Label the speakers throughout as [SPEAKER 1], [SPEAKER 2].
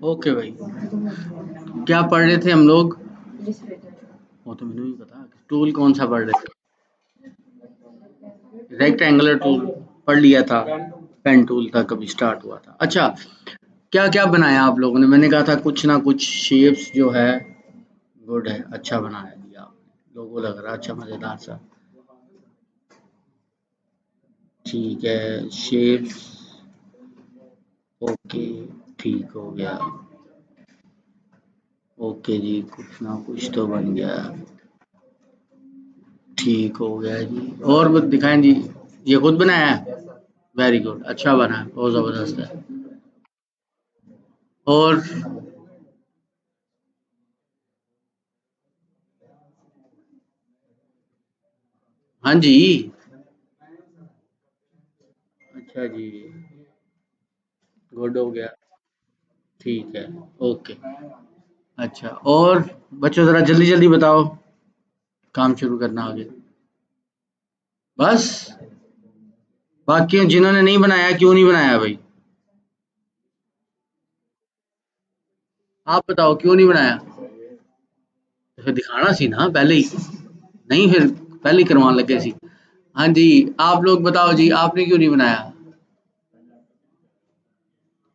[SPEAKER 1] Okay भाई, क्या पढ़ रहे थे हम लोग? वो तो मैंने भी पता। टूल कौन सा पढ़ रहे थे? रेक्टेंगुलर टूल पढ़ लिया था। पेन टूल था, कभी स्टार्ट हुआ था। अच्छा, क्या क्या बनाया आप लोगों ने? मैंने कहा था कुछ ना कुछ शेप्स जो है गुड है, अच्छा बनाया दिया आपने। लोगो लग रहा अच्छा, मजेदार सा। ठीक है, शेप्स। ओके, ठीक हो गया। ओके जी, कुछ ना कुछ तो बन गया। ठीक हो गया जी। और दिखाएं जी। ये खुद बनाया है? वेरी गुड, अच्छा बना है, बहुत जबरदस्त है। और हाँ जी। अच्छा जी, गुड हो गया। ठीक है। ओके। अच्छा, और बच्चों जरा जल्दी जल्दी बताओ, काम शुरू करना आगे। बस, बाकी जिन्होंने नहीं बनाया क्यों नहीं बनाया भाई? आप बताओ क्यों नहीं बनाया? तो फिर दिखाना सी ना पहले ही। नहीं, फिर पहले ही करवाने लगे सी। हाँ जी, आप लोग बताओ जी, आपने क्यों नहीं बनाया?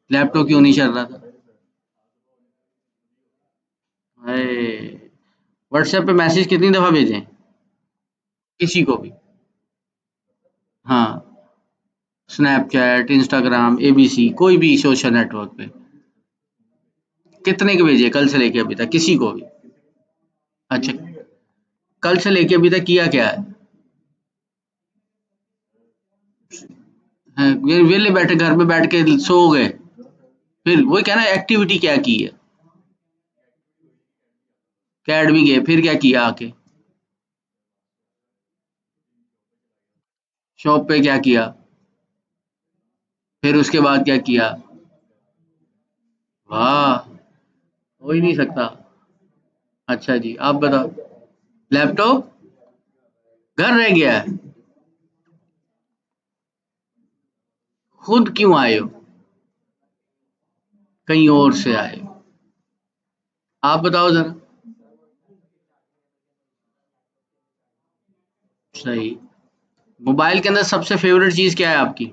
[SPEAKER 1] लैपटॉप क्यों नहीं चल रहा था? अरे, व्हाट्सएप पे मैसेज कितनी दफा भेजें? किसी को भी? हाँ, स्नैपचैट, इंस्टाग्राम, एबीसी, कोई भी सोशल नेटवर्क पे। कितने के भेजे कल से लेके अभी तक, किसी को भी? अच्छा, कल से लेके अभी तक किया क्या है? वेले बैठे घर में बैठ के सो गए? फिर वही कहना, एक्टिविटी क्या की है? कैड भी गए, फिर क्या किया आके? शॉप पे क्या किया? फिर उसके बाद क्या किया? वाह, हो ही नहीं सकता। अच्छा जी, आप बताओ। लैपटॉप घर रह गया है? खुद क्यों आए हो? कहीं और से आए हो? आप बताओ जरा। सही। मोबाइल के अंदर सबसे फेवरेट चीज क्या है आपकी?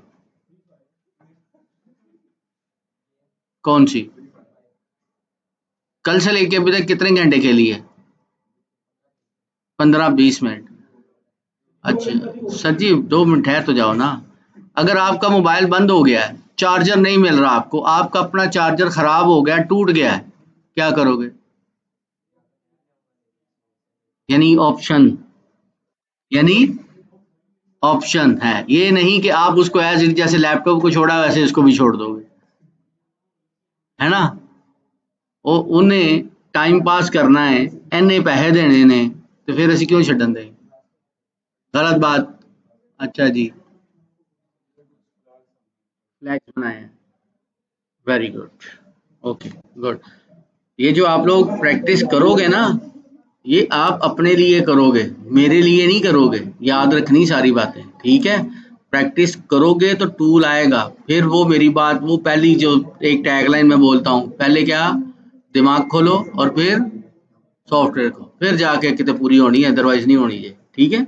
[SPEAKER 1] कौन सी? कल से लेके अभी तक कितने घंटे खेली है? 15-20 मिनट? अच्छा, सर जी 2 मिनट ठहर तो जाओ ना। अगर आपका मोबाइल बंद हो गया है, चार्जर नहीं मिल रहा आपको, आपका अपना चार्जर खराब हो गया, टूट गया है, क्या करोगे? यानी ऑप्शन, यानी ऑप्शन है, ये नहीं कि आप उसको एज जैसे लैपटॉप को छोड़ा वैसे इसको भी छोड़ दोगे, है ना? वो उन्हें टाइम पास करना है, एने पैसे देने ने, तो फिर ਅਸੀਂ क्यों छड्डन दें? गलत बात। अच्छा जी, फ्लैक्स बनाए हैं। Very good. Okay, good. ये जो आप लोग प्रैक्टिस करोगे ना, ये आप अपने लिए करोगे, मेरे लिए नहीं करोगे। याद रखनी सारी बातें, ठीक है? प्रैक्टिस करोगे तो टूल आएगा। फिर वो मेरी बात, वो पहली जो एक टैगलाइन मैं बोलता हूँ, पहले क्या? दिमाग खोलो और फिर सॉफ्टवेयर को, फिर जाके कितने पूरी होनी है, अदरवाइज नहीं होनी है। ठीक है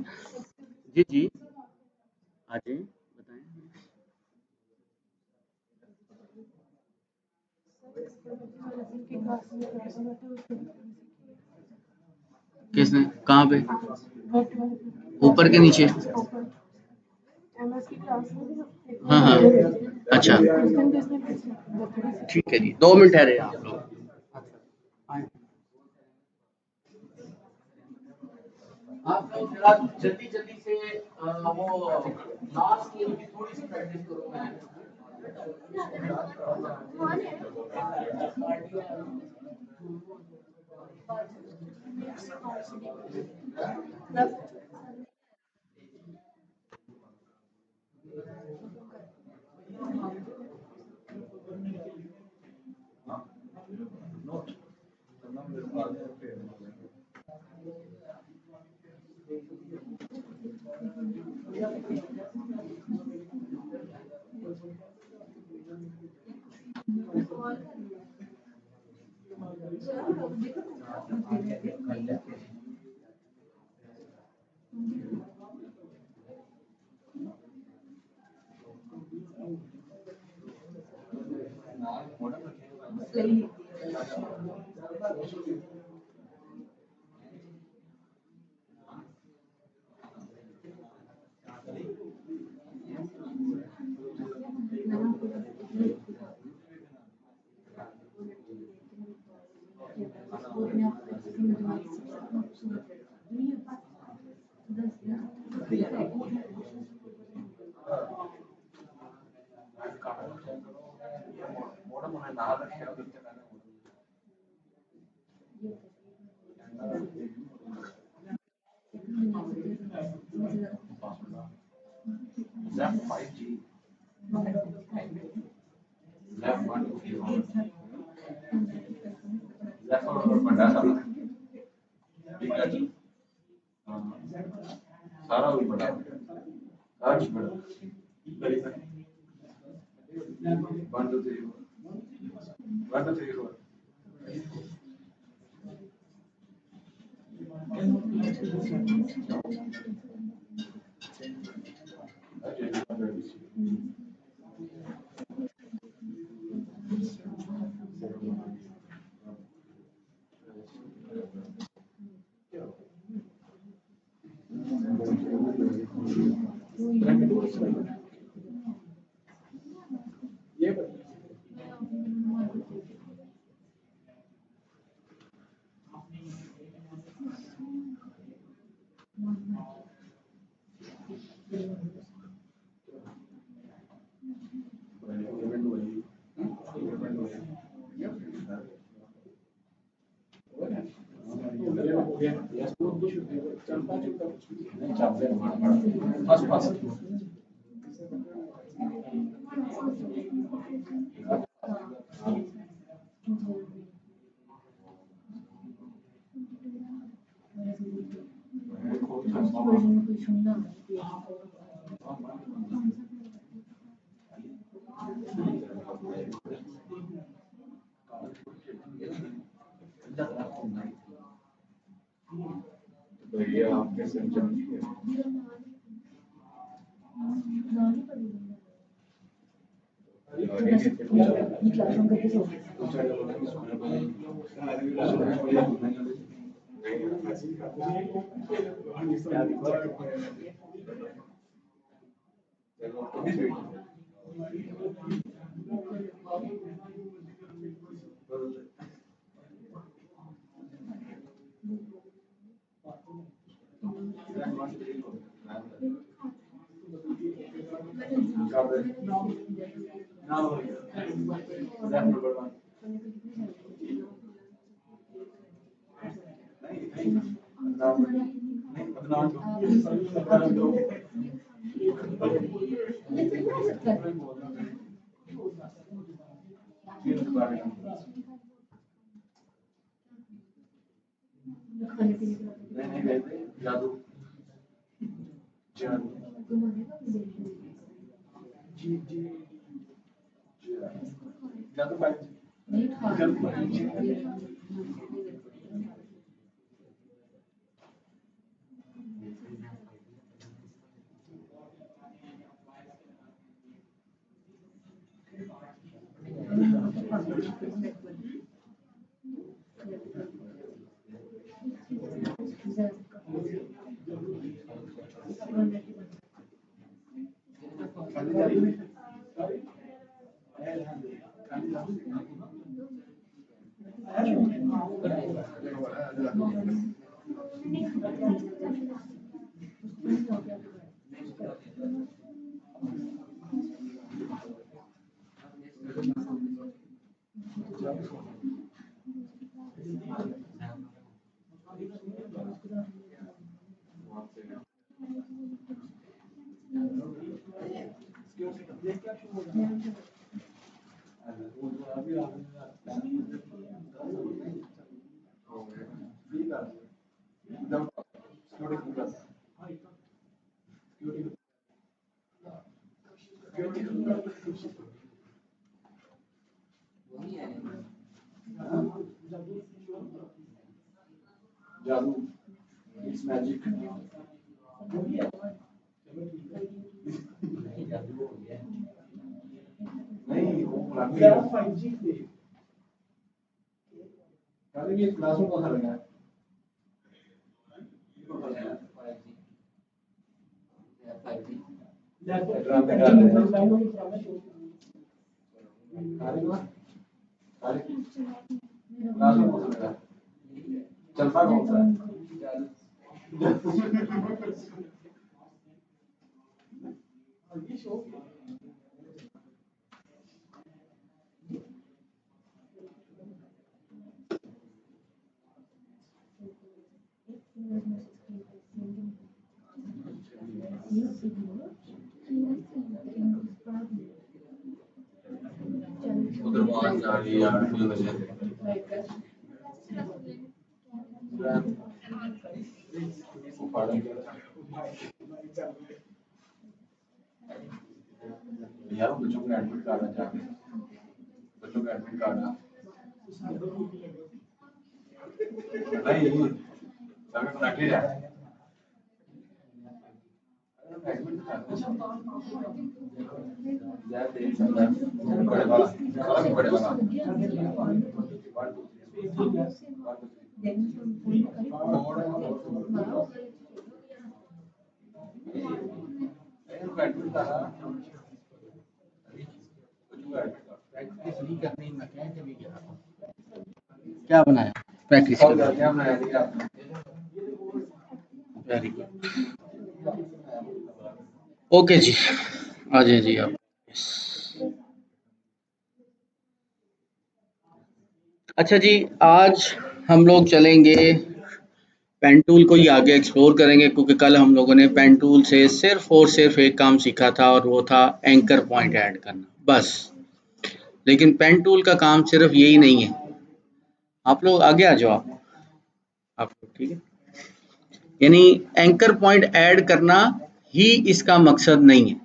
[SPEAKER 1] जी जी। आ जाइए, बताएं। किसने, कहाँ पे? ऊपर के नीचे? हाँ हाँ। अच्छा, ठीक है जी, 2 मिनट ठहरे आप लोग। आप लोग जरा जल्दी जल्दी से वो लास्ट की थोड़ी सी प्रैक्टिस करो। मैं
[SPEAKER 2] जादू, इट्स मैजिक। नहीं वो क्लास में कौन लगा है? चलता कौन सा है? उधर आवाज आ रही है यार, क्यों बजे? यार बच्चों को एडमिट करना चाहते हैं, बच्चों को एडमिट करना नहीं सर को रख लिया एडमिट करना यार देख सकता है बड़े वाला सारा बड़े वाला एडमिट करा
[SPEAKER 1] प्रैक्टिस नहीं करनी, मैं कह के भी गया। क्या बनाया प्रैक्टिस
[SPEAKER 2] और
[SPEAKER 1] करना?
[SPEAKER 2] क्या बनाया थी आपने?
[SPEAKER 1] Very good. ओके जी, आ जाइए जी आप। अच्छा जी, आज हम लोग चलेंगे पेन टूल को ही आगे एक्सप्लोर करेंगे, क्योंकि कल हम लोगों ने पेन टूल से सिर्फ और सिर्फ एक काम सीखा था, और वो था एंकर पॉइंट ऐड करना, बस। लेकिन पेन टूल का काम सिर्फ यही नहीं है। आप लोग आगे आ जाओ, आप लोग ठीक है। यानी एंकर पॉइंट ऐड करना ही इसका मकसद नहीं है।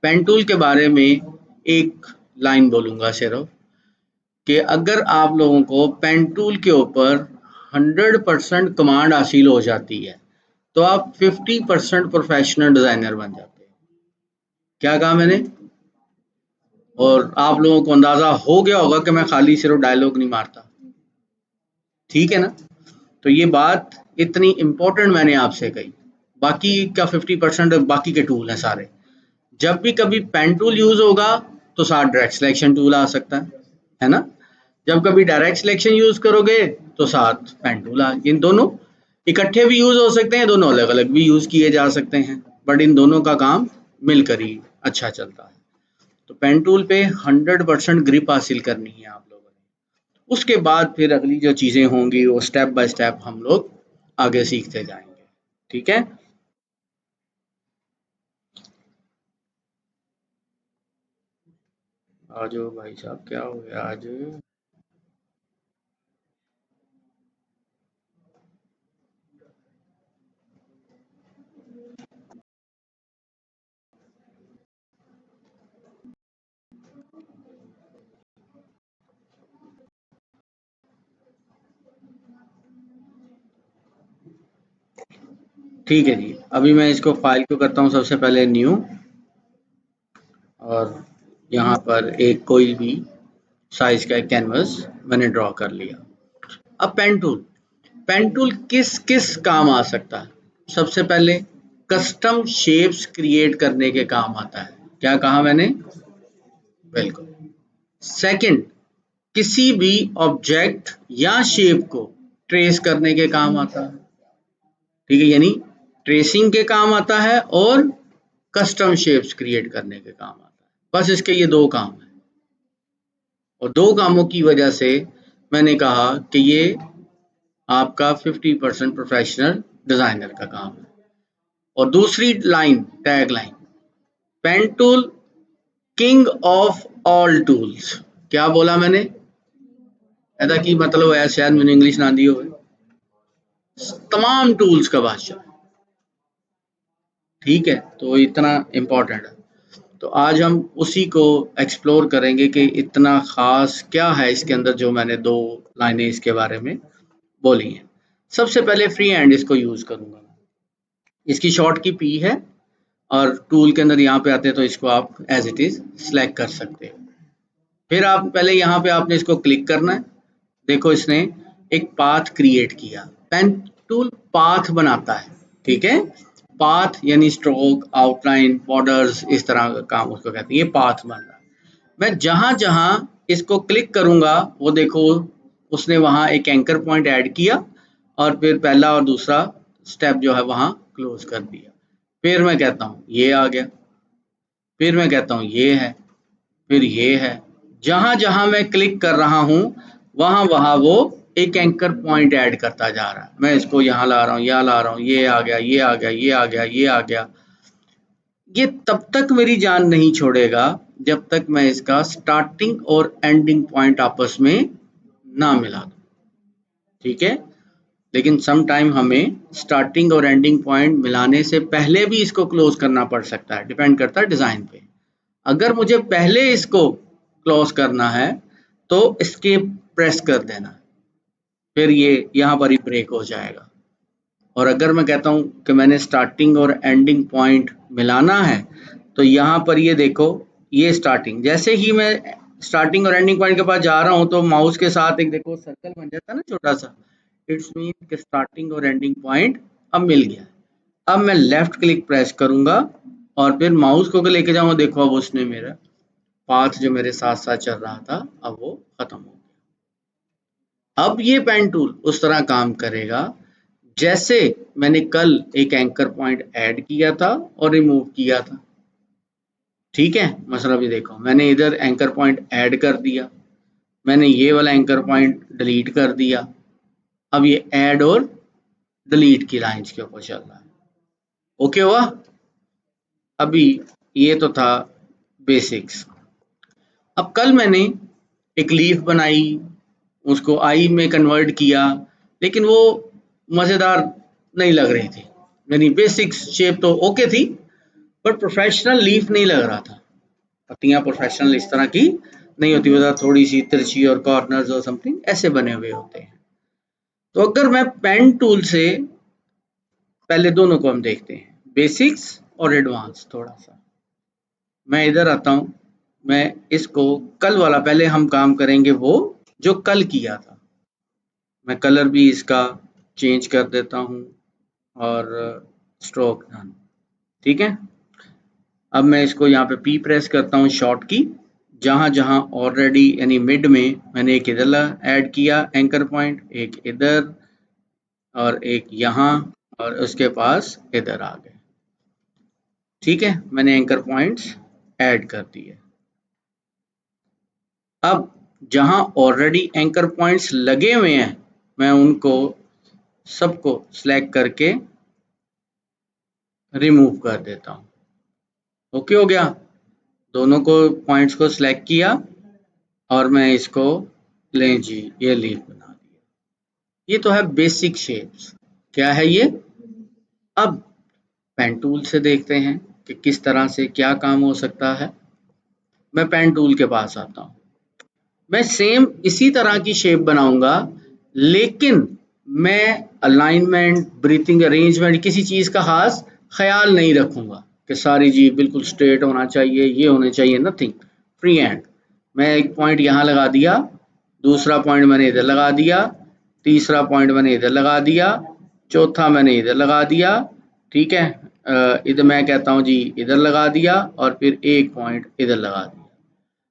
[SPEAKER 1] पेन टूल के बारे में एक लाइन बोलूंगा सिर्फ, कि अगर आप लोगों को पेन टूल के ऊपर 100% कमांड हासिल हो जाती है, तो आप 50% प्रोफेशनल डिजाइनर बन जाते हैं। क्या कहा मैंने? और आप लोगों को अंदाजा हो गया होगा कि मैं खाली सिर्फ डायलॉग नहीं मारता, ठीक है ना? तो ये बात इतनी इंपॉर्टेंट मैंने आपसे कही। बाकी का 50% बाकी के टूल हैं सारे। जब भी कभी पेन टूल यूज होगा तो साथ डायरेक्ट सिलेक्शन टूल आ सकता है ना? जब कभी डायरेक्ट सिलेक्शन यूज करोगे तो साथ पेन टूल आ, इन दोनों इकट्ठे भी यूज हो सकते हैं, दोनों अलग अलग भी यूज किए जा सकते हैं, बट इन दोनों का काम मिलकर ही अच्छा चलता है। तो पेन टूल पे 100% ग्रिप हासिल करनी है आप लोगों ने। उसके बाद फिर अगली जो चीजें होंगी वो स्टेप बाय स्टेप हम लोग आगे सीखते जाएंगे, ठीक है? आज भाई साहब क्या हो गया आज? ठीक है जी, अभी मैं इसको फाइल को करता हूँ सबसे पहले न्यू, और यहाँ पर एक कोई भी साइज का एक कैनवस मैंने ड्रॉ कर लिया। अब पेन टूल किस किस काम आ सकता है? सबसे पहले कस्टम शेप्स क्रिएट करने के काम आता है। क्या कहा मैंने? बिल्कुल। सेकंड, किसी भी ऑब्जेक्ट या शेप को ट्रेस करने के काम आता है, ठीक है? यानी ट्रेसिंग के काम आता है और कस्टम शेप्स क्रिएट करने के काम आता है। बस इसके ये दो काम हैं, और दो कामों की वजह से मैंने कहा कि ये आपका 50% प्रोफेशनल डिजाइनर का काम है। और दूसरी line, tag line, pen tool king of all tools. क्या बोला मैंने? ऐसा की मतलब है शायद मैंने इंग्लिश ना दी हो, तमाम टूल्स का बादशाह, ठीक है? तो इतना इंपॉर्टेंट है। तो आज हम उसी को एक्सप्लोर करेंगे कि इतना ख़ास क्या है इसके अंदर, जो मैंने 2 लाइनें इसके बारे में बोली हैं। सबसे पहले फ्री हैंड इसको यूज़ करूँगा। इसकी शॉर्ट की पी है और टूल के अंदर यहाँ पे आते हैं तो इसको आप एज इट इज़ सिलेक्ट कर सकते हो। फिर आप पहले यहाँ पे आपने इसको क्लिक करना है। देखो इसने एक पाथ क्रिएट किया। पेन टूल पाथ बनाता है, ठीक है। पाथ यानी स्ट्रोक, आउटलाइन, बॉर्डर्स, इस तरह का काम उसको कहते हैं। ये पाथ बन रहा है। मैं जहां जहां इसको क्लिक करूंगा वो देखो उसने वहां एक एंकर पॉइंट ऐड किया और फिर पहला और दूसरा स्टेप जो है वहां क्लोज कर दिया। फिर मैं कहता हूँ ये आ गया, फिर मैं कहता हूँ ये है, फिर ये है। जहां जहां मैं क्लिक कर रहा हूं वहां वहां वो एक एंकर पॉइंट ऐड करता जा रहा है। मैं इसको यहाँ ला रहा हूँ, यहाँ ला रहा हूँ, ये आ गया, ये आ गया, ये आ गया, ये आ गया। ये तब तक मेरी जान नहीं छोड़ेगा जब तक मैं इसका स्टार्टिंग और एंडिंग पॉइंट आपस में ना मिला दूं, ठीक है। लेकिन सम टाइम हमें स्टार्टिंग और एंडिंग पॉइंट मिलाने से पहले भी इसको क्लोज करना पड़ सकता है, डिपेंड करता है डिज़ाइन पे। अगर मुझे पहले इसको क्लोज करना है तो एस्केप प्रेस कर देना, फिर ये यहाँ पर ही ब्रेक हो जाएगा। और अगर मैं कहता हूँ कि मैंने स्टार्टिंग और एंडिंग पॉइंट मिलाना है तो यहाँ पर ये देखो, ये स्टार्टिंग, जैसे ही मैं स्टार्टिंग और एंडिंग पॉइंट के पास जा रहा हूँ तो माउस के साथ एक देखो सर्कल बन जाता है ना छोटा सा। इट्स मीन कि स्टार्टिंग और एंडिंग पॉइंट अब मिल गया। अब मैं लेफ्ट क्लिक प्रेस करूंगा और फिर माउस को लेके जाऊंगा, देखो अब उसने मेरा पाथ जो मेरे साथ साथ चल रहा था अब वो खत्म हो गया। अब ये पेन टूल उस तरह काम करेगा जैसे मैंने कल एक एंकर पॉइंट ऐड किया था और रिमूव किया था, ठीक है। मतलब ये देखो मैंने इधर एंकर पॉइंट ऐड कर दिया, मैंने ये वाला एंकर पॉइंट डिलीट कर दिया। अब ये ऐड और डिलीट की लाइंस के ऊपर चल रहा है। ओके हुआ। अभी ये तो था बेसिक्स। अब कल मैंने एक लीफ बनाई, उसको आई में कन्वर्ट किया, लेकिन वो मज़ेदार नहीं लग रही थी। यानी बेसिक्स शेप तो ओके थी पर प्रोफेशनल लीफ नहीं लग रहा था। पत्तियां प्रोफेशनल इस तरह की नहीं होती, वो थोड़ी सी तिरछी और कॉर्नर्स और समथिंग ऐसे बने हुए होते हैं। तो अगर मैं पेन टूल से, पहले दोनों को हम देखते हैं, बेसिक्स और एडवांस। थोड़ा सा मैं इधर आता हूँ, मैं इसको कल वाला पहले हम काम करेंगे वो जो कल किया था। मैं कलर भी इसका चेंज कर देता हूँ और स्ट्रोक डन, ठीक है। अब मैं इसको यहाँ पे पी प्रेस करता हूँ शॉर्ट की, जहाँ जहाँ ऑलरेडी यानी मिड में मैंने एक इधर ऐड किया एंकर पॉइंट, एक इधर और एक यहाँ और उसके पास इधर आ गए, ठीक है। मैंने एंकर पॉइंट्स ऐड कर दिए। अब जहाँ ऑलरेडी एंकर पॉइंट्स लगे हुए हैं मैं उनको सबको सिलेक्ट करके रिमूव कर देता हूँ। ओके हो गया। दोनों को पॉइंट्स को सिलेक्ट किया और मैं इसको लें जी, ये लीफ बना दिया। ये तो है बेसिक शेप्स। क्या है ये? अब पेन टूल से देखते हैं कि किस तरह से क्या काम हो सकता है। मैं पेन टूल के पास आता हूँ, मैं सेम इसी तरह की शेप बनाऊंगा, लेकिन मैं अलाइनमेंट, ब्रीथिंग अरेंजमेंट, किसी चीज़ का खास ख्याल नहीं रखूंगा कि सारी जी बिल्कुल स्ट्रेट होना चाहिए, ये होने चाहिए, नथिंग, फ्री हैंड। मैं एक पॉइंट यहाँ लगा दिया, दूसरा पॉइंट मैंने इधर लगा दिया, तीसरा पॉइंट मैंने इधर लगा दिया, चौथा मैंने इधर लगा दिया, ठीक है। इधर मैं कहता हूँ जी इधर लगा दिया और फिर एक पॉइंट इधर लगा दिया।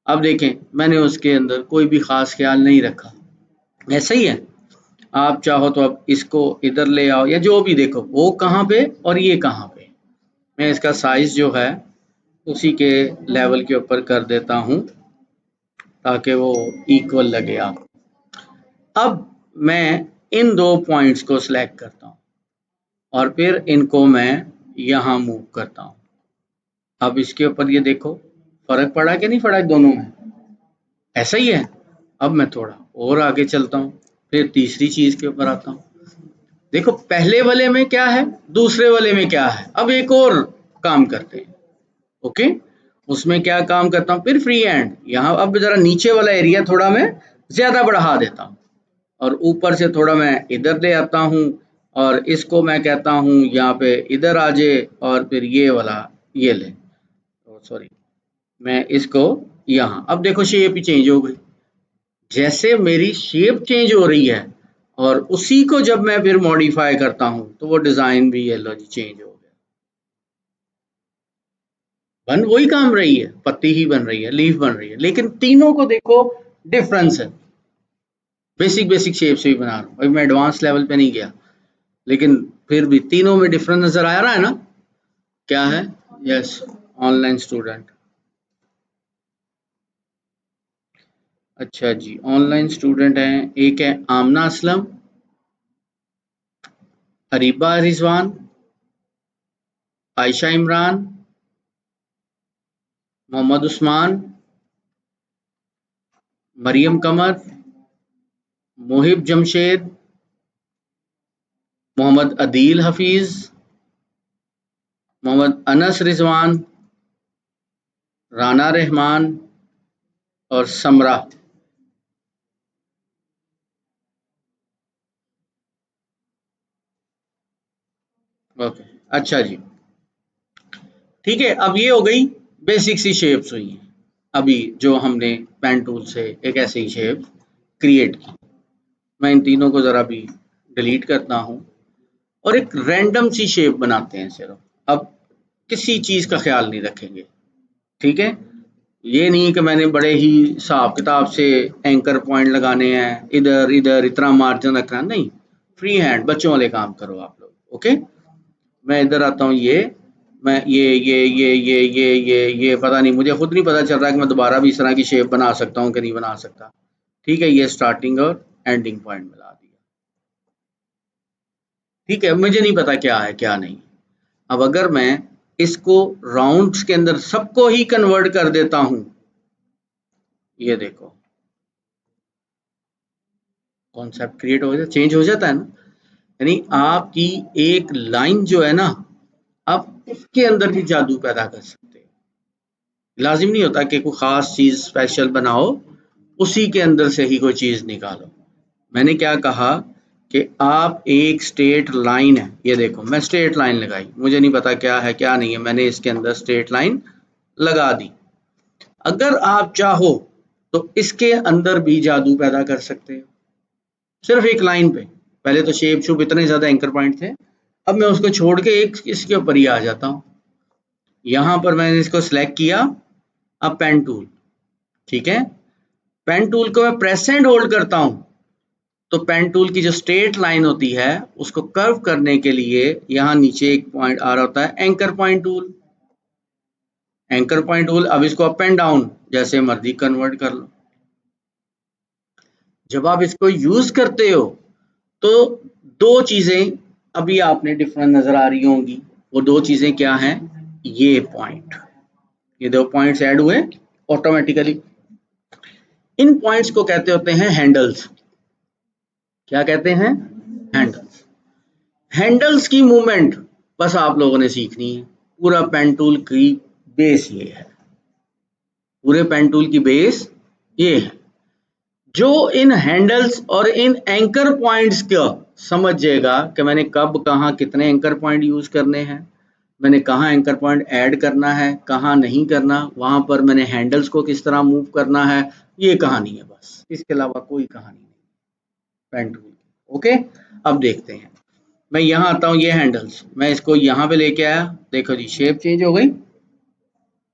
[SPEAKER 1] अब देखें मैंने उसके अंदर कोई भी ख़ास ख्याल नहीं रखा, ऐसा ही है। आप चाहो तो अब इसको इधर ले आओ या जो भी, देखो वो कहाँ पे और ये कहाँ पे। मैं इसका साइज़ जो है उसी के लेवल के ऊपर कर देता हूँ ताकि वो इक्वल लगे आप। अब मैं इन दो पॉइंट्स को सिलेक्ट करता हूँ और फिर इनको मैं यहाँ मूव करता हूँ। अब इसके ऊपर ये देखो फ़र्क पड़ा कि नहीं पड़ा दोनों में? ऐसा ही है। अब मैं थोड़ा और आगे चलता हूँ, फिर तीसरी चीज़ के ऊपर आता हूँ। देखो पहले वाले में क्या है, दूसरे वाले में क्या है। अब एक और काम करते हैं, ओके। उसमें क्या काम करता हूँ, फिर फ्री हैंड यहाँ अब जरा नीचे वाला एरिया थोड़ा मैं ज्यादा बढ़ा देता हूँ और ऊपर से थोड़ा मैं इधर ले आता हूँ और इसको मैं कहता हूँ यहाँ पे इधर आ जाए और फिर ये वाला ये ले, सॉरी मैं इसको यहाँ, अब देखो शेप ही चेंज हो गई। जैसे मेरी शेप चेंज हो रही है और उसी को जब मैं फिर मॉडिफाई करता हूँ तो वो डिजाइन भी ये लो जी चेंज हो गया। बन वही काम रही है, पत्ती ही बन रही है, लीफ बन रही है, लेकिन तीनों को देखो डिफरेंस है। बेसिक बेसिक शेप से ही बना रहा हूँ, अभी मैं एडवांस लेवल पे नहीं गया, लेकिन फिर भी तीनों में डिफरेंस नजर आ रहा है ना। क्या है, यस ऑनलाइन स्टूडेंट। अच्छा जी, ऑनलाइन स्टूडेंट हैं, एक है आमना असलम, अरीबा रिजवान, आयशा इमरान, मोहम्मद उस्मान, मरियम कमर, मोहिब जमशेद, मोहम्मद अदील हफीज, मोहम्मद अनस रिजवान, राना रहमान और समरा। ओके, अच्छा जी, ठीक है। अब ये हो गई बेसिक सी शेप्स हुई हैं अभी जो हमने पेन टूल से एक ऐसे ही शेप क्रिएट की। मैं इन तीनों को जरा भी डिलीट करता हूँ और एक रैंडम सी शेप बनाते हैं सिर्फ। अब किसी चीज का ख्याल नहीं रखेंगे, ठीक है। ये नहीं कि मैंने बड़े ही हिसाब किताब से एंकर पॉइंट लगाने हैं, इधर इधर इतना मार्जिन रखना नहीं, फ्री हैंड बच्चों वाले काम करो आप लोग। ओके, मैं इधर आता हूँ, ये मैं ये पता नहीं, मुझे खुद नहीं पता चल रहा कि मैं दोबारा भी इस तरह की शेप बना सकता हूँ कि नहीं बना सकता। ठीक है, ये स्टार्टिंग और एंडिंग पॉइंट मिला दिया। ठीक है, मुझे नहीं पता क्या है क्या नहीं। अब अगर मैं इसको राउंड्स के अंदर सबको ही कन्वर्ट कर देता हूं, ये देखो कॉन्सेप्ट क्रिएट हो जाता, चेंज हो जाता है ना। यानी आपकी एक लाइन जो है ना, आप उसके अंदर भी जादू पैदा कर सकते हो। लाजिम नहीं होता कि कोई खास चीज स्पेशल बनाओ, उसी के अंदर से ही कोई चीज निकालो। मैंने क्या कहा कि आप एक स्ट्रेट लाइन है, ये देखो मैं स्ट्रेट लाइन लगाई, मुझे नहीं पता क्या है क्या नहीं है, मैंने इसके अंदर स्ट्रेट लाइन लगा दी। अगर आप चाहो तो इसके अंदर भी जादू पैदा कर सकते हो, सिर्फ एक लाइन पे। पहले तो शेप शुप इतने ज्यादा एंकर पॉइंट थे, अब मैं उसको छोड़ के एक इसके ऊपर ही आ जाता हूँ। यहां पर मैंने इसको सिलेक्ट किया, अब पेन टूल, ठीक है, पेन टूल को मैं प्रेस एंड होल्ड करता हूं तो पेन टूल की जो स्ट्रेट लाइन होती है उसको कर्व करने के लिए यहाँ नीचे एक पॉइंट आ रहा होता है anchor point tool. Anchor point tool, अब इसको अप एंड डाउन जैसे मर्जी कन्वर्ट कर लो। जब आप इसको यूज करते हो तो दो चीजें अभी आपने डिफरेंट नजर आ रही होंगी। वो दो चीजें क्या हैं, ये पॉइंट, ये दो पॉइंट्स ऐड हुए ऑटोमेटिकली। इन पॉइंट्स को कहते होते हैं हैंडल्स। क्या कहते हैं, हैंडल्स। हैंडल्स की मूवमेंट बस आप लोगों ने सीखनी है। पूरा पेन टूल की बेस ये है, पूरे पेन टूल की बेस ये है। जो इन हैंडल्स और इन एंकर पॉइंट्स को समझ जाएगा कि मैंने कब कहाँ कितने एंकर पॉइंट यूज करने हैं, मैंने कहाँ एंकर पॉइंट ऐड करना है कहाँ नहीं करना, वहां पर मैंने हैंडल्स को किस तरह मूव करना है, ये कहानी है बस, इसके अलावा कोई कहानी नहीं पेन टूल की। ओके, अब देखते हैं। मैं यहाँ आता हूँ, ये हैंडल्स मैं इसको यहाँ पे लेके आया, देखो जी शेप चेंज हो गई।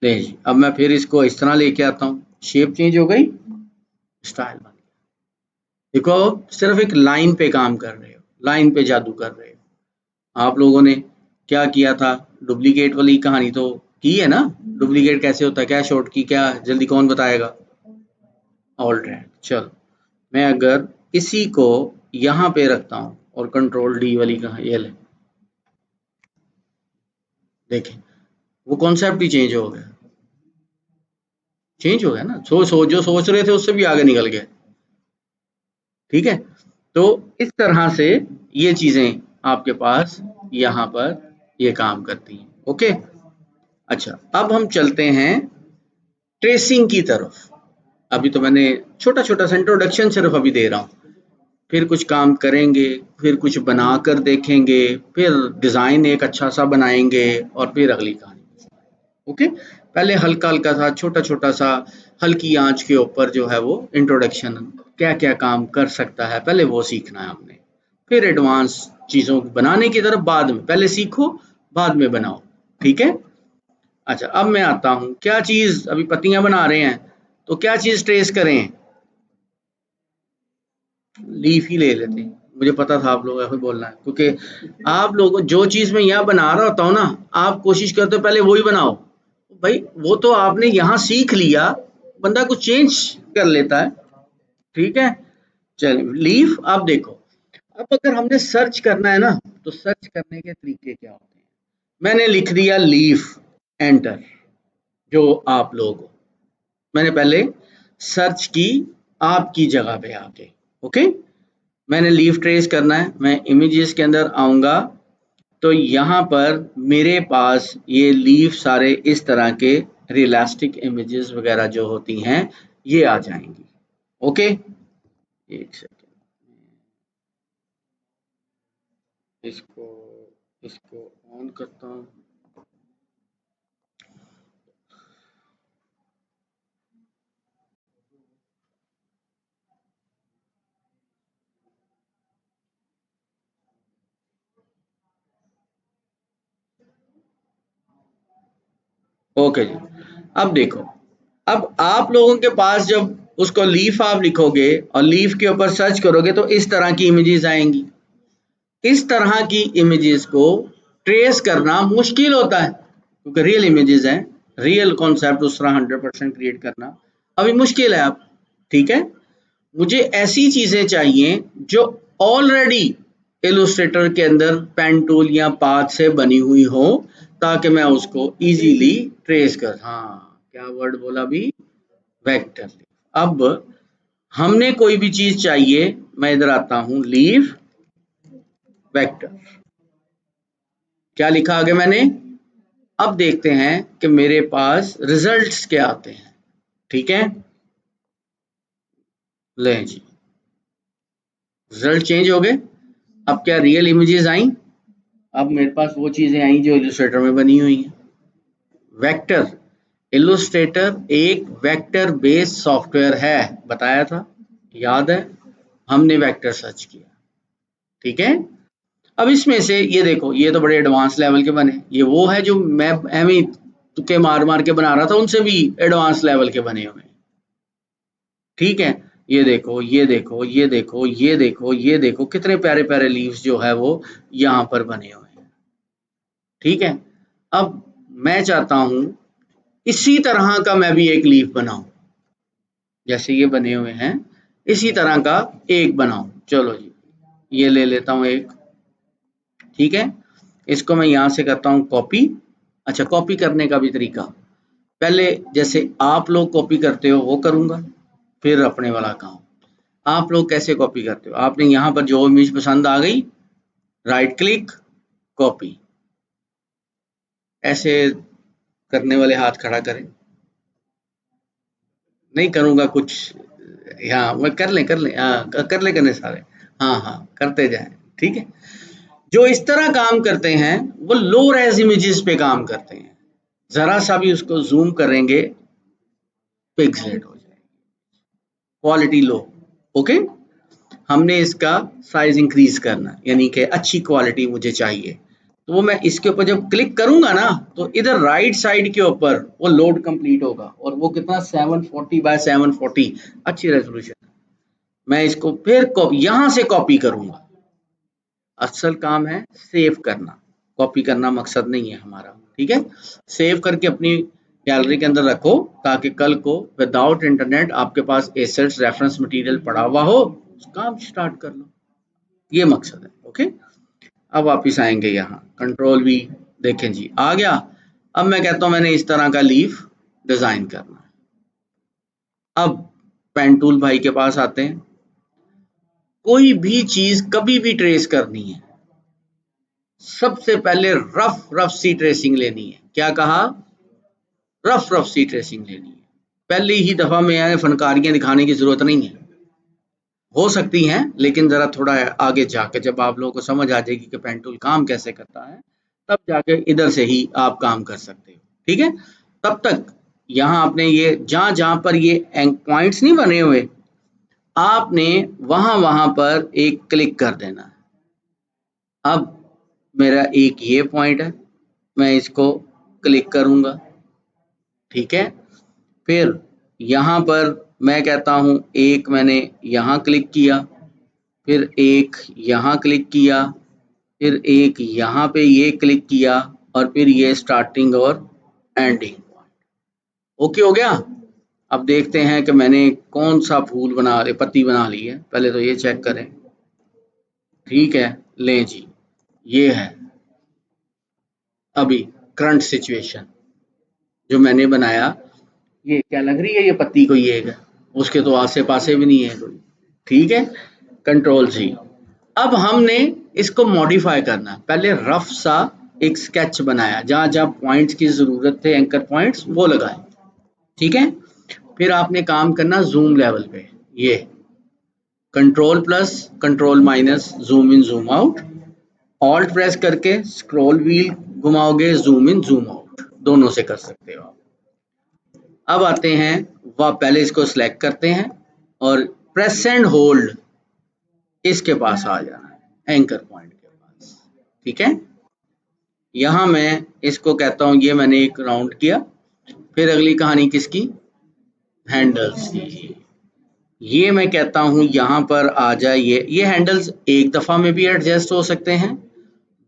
[SPEAKER 1] देख जी, अब मैं फिर इसको इस तरह लेके आता हूँ, शेप चेंज हो गई, स्टाइल बन गया। देखो सिर्फ एक लाइन पे काम कर रहे हो, लाइन पे जादू कर रहे हो। आप लोगों ने क्या किया था, डुप्लीकेट वाली कहानी तो की है ना। डुप्लीकेट कैसे होता है, क्या शॉर्ट की, क्या जल्दी कौन बताएगा। ऑल राइट, चलो मैं अगर इसी को यहाँ पे रखता हूँ और कंट्रोल डी वाली कहा, ये ले देखें वो कॉन्सेप्ट ही चेंज हो गया। चेंज हो गया ना, जो सोच रहे थे उससे भी आगे निकल गए। ठीक है, तो इस तरह से ये चीजें आपके पास यहाँ पर ये काम करती हैं। ओके, अच्छा अब हम चलते हैं ट्रेसिंग की तरफ। अभी तो मैंने छोटा छोटा सा इंट्रोडक्शन सिर्फ अभी दे रहा हूँ, फिर कुछ काम करेंगे, फिर कुछ बनाकर देखेंगे, फिर डिज़ाइन एक अच्छा सा बनाएंगे और फिर अगली कहानी। ओके, पहले हल्का हल्का सा छोटा छोटा सा हल्की आंच के ऊपर जो है वो इंट्रोडक्शन, क्या क्या काम कर सकता है पहले वो सीखना है हमने, फिर एडवांस चीज़ों को बनाने की तरफ बाद में, पहले सीखो बाद में बनाओ। ठीक है। अच्छा, अब मैं आता हूँ, क्या चीज़ अभी पत्तियां बना रहे हैं तो क्या चीज़ ट्रेस करें, लीफ ही ले लेते हैं। मुझे पता था आप लोग ऐसे बोलना है, क्योंकि आप लोगों जो चीज़ मैं यहाँ बना रहा होता हूँ ना, आप कोशिश करते हो पहले वही बनाओ। भाई वो तो आपने यहाँ सीख लिया, बंदा कुछ चेंज कर लेता है। ठीक है। चलिए, लीफ आप देखो। अब अगर हमने सर्च करना है ना, तो सर्च करने के तरीके क्या होते हैं। मैंने लिख दिया लीफ, एंटर, जो आप लोग हो। मैंने पहले सर्च की आपकी जगह पे आके। ओके, मैंने लीफ ट्रेस करना है, मैं इमेजेस के अंदर आऊंगा तो यहाँ पर मेरे पास ये लीफ सारे इस तरह के रियलिस्टिक इमेजेस वगैरह जो होती हैं ये आ जाएंगी। ओके, एक सेकेंड, इसको इसको ऑन करता हूँ। ओके जी, अब देखो, अब आप लोगों के पास जब उसको लीफ आप लिखोगे और लीफ के ऊपर सर्च करोगे तो इस तरह की इमेजेस आएंगी। इस तरह की इमेजेस को ट्रेस करना मुश्किल होता है, क्योंकि रियल इमेजेस हैं, रियल कॉन्सेप्ट उस तरह 100% क्रिएट करना अभी मुश्किल है। आप ठीक है, मुझे ऐसी चीजें चाहिए जो ऑलरेडी इलस्ट्रेटर के अंदर पेन टूल या पाथ से बनी हुई हो, ताकि मैं उसको इजीली ट्रेस कर, हाँ क्या वर्ड बोला अभी, वेक्टर। अब हमने कोई भी चीज चाहिए, मैं इधर आता हूं, लीव वेक्टर, क्या लिखा आगे मैंने। अब देखते हैं कि मेरे पास रिजल्ट्स क्या आते हैं। ठीक है, ले जी, रिजल्ट चेंज हो गए। अब क्या रियल इमेजेस आई, अब मेरे पास वो चीजें आई जो इलस्ट्रेटर में बनी हुई हैं। वेक्टर, इलस्ट्रेटर एक वेक्टर बेस्ड सॉफ्टवेयर है, बताया था, याद है, हमने वेक्टर सर्च किया। ठीक है, अब इसमें से ये देखो, ये तो बड़े एडवांस लेवल के बने, ये वो है जो मैं एमी तुक्के मार मार के बना रहा था, उनसे भी एडवांस लेवल के बने हुए हैं। ठीक है, ये देखो ये देखो ये देखो ये देखो ये देखो, कितने प्यारे प्यारे लीव्स जो है वो यहाँ पर बने हुए हैं। ठीक है, अब मैं चाहता हूँ इसी तरह का मैं भी एक लीफ बनाऊं, जैसे ये बने हुए हैं इसी तरह का एक बनाऊं। चलो जी, ये ले लेता हूँ एक। ठीक है, इसको मैं यहाँ से करता हूँ कॉपी। अच्छा, कॉपी करने का भी तरीका, पहले जैसे आप लोग कॉपी करते हो वो करूँगा, फिर अपने वाला काम। आप लोग कैसे कॉपी करते हो, आपने यहाँ पर जो इमेज पसंद आ गई, राइट क्लिक, कॉपी, ऐसे करने वाले हाथ खड़ा करें। नहीं करूँगा कुछ, हाँ मैं कर लें, हाँ कर ले करने सारे, हाँ हाँ करते जाएं। ठीक है, जो इस तरह काम करते हैं वो लो रेज इमेजेस पे काम करते हैं, जरा सा भी उसको जूम करेंगे पिक्सेलेट हो जाएगी, क्वालिटी लो। ओके, हमने इसका साइज इंक्रीज करना, यानी कि अच्छी क्वालिटी मुझे चाहिए, तो वो मैं इसके ऊपर जब क्लिक करूंगा ना, तो इधर राइट साइड के ऊपर वो लोड कंप्लीट होगा, और वो कितना 740 बाय 740, अच्छी रेजोल्यूशन। मैं इसको फिर यहाँ से कॉपी करूंगा, असल काम है सेव करना, कॉपी करना मकसद नहीं है हमारा। ठीक है, सेव करके अपनी गैलरी के अंदर रखो, ताकि कल को विदाउट इंटरनेट आपके पास एसेट्स रेफरेंस मटेरियल पड़ा हुआ हो, काम स्टार्ट कर लो, ये मकसद है। ओके, अब वापिस आएंगे यहाँ, कंट्रोल वी, देखें जी आ गया। अब मैं कहता हूँ मैंने इस तरह का लीफ डिजाइन करना है। अब पेन टूल भाई के पास आते हैं, कोई भी चीज कभी भी ट्रेस करनी है, सबसे पहले रफ रफ सी ट्रेसिंग लेनी है। क्या कहा, रफ रफ सी ट्रेसिंग लेनी है। पहली ही दफा में फनकारियां दिखाने की जरूरत नहीं है, हो सकती हैं, लेकिन जरा थोड़ा आगे जाके जब आप लोगों को समझ आ जाएगी कि पेन टूल काम कैसे करता है, तब जाके इधर से ही आप काम कर सकते हो। ठीक है, तब तक यहाँ आपने ये जहां जहां पर ये पॉइंट्स नहीं बने हुए, आपने वहां पर एक क्लिक कर देना है। अब मेरा एक ये पॉइंट है, मैं इसको क्लिक करूंगा। ठीक है, फिर यहाँ पर मैं कहता हूँ एक मैंने यहाँ क्लिक किया, फिर एक यहाँ क्लिक किया, फिर एक यहाँ पे ये क्लिक किया, और फिर ये स्टार्टिंग और एंडिंग पॉइंट। ओके हो गया। अब देखते हैं कि मैंने कौन सा फूल बना ले, पत्ती बना ली है। पहले तो ये चेक करें। ठीक है, लें जी, ये है अभी करंट सिचुएशन जो मैंने बनाया। ये क्या लग रही है ये पत्ती कोई एक है, उसके तो आसे पासे भी नहीं है कोई। ठीक है, कंट्रोल जी। अब हमने इसको मॉडिफाई करना है। पहले रफ सा एक स्केच बनाया, जहां जहां पॉइंट्स की जरूरत थे, एंकर पॉइंट्स वो लगाए। ठीक है, फिर आपने काम करना जूम लेवल पे। ये control plus control minus zoom in zoom out, alt press करके स्क्रॉल व्हील घुमाओगे, जूम इन जूम आउट दोनों से कर सकते हो आप। अब आते हैं, वह पहले इसको सिलेक्ट करते हैं और प्रेस एंड होल्ड इसके पास आ जाना है, एंकर पॉइंट के पास। ठीक है, यहां मैं इसको कहता हूं, ये मैंने एक राउंड किया। फिर अगली कहानी किसकी, हैंडल्स की। ये मैं कहता हूं यहां पर आ जाए। ये हैंडल्स एक दफा में भी एडजस्ट हो सकते हैं,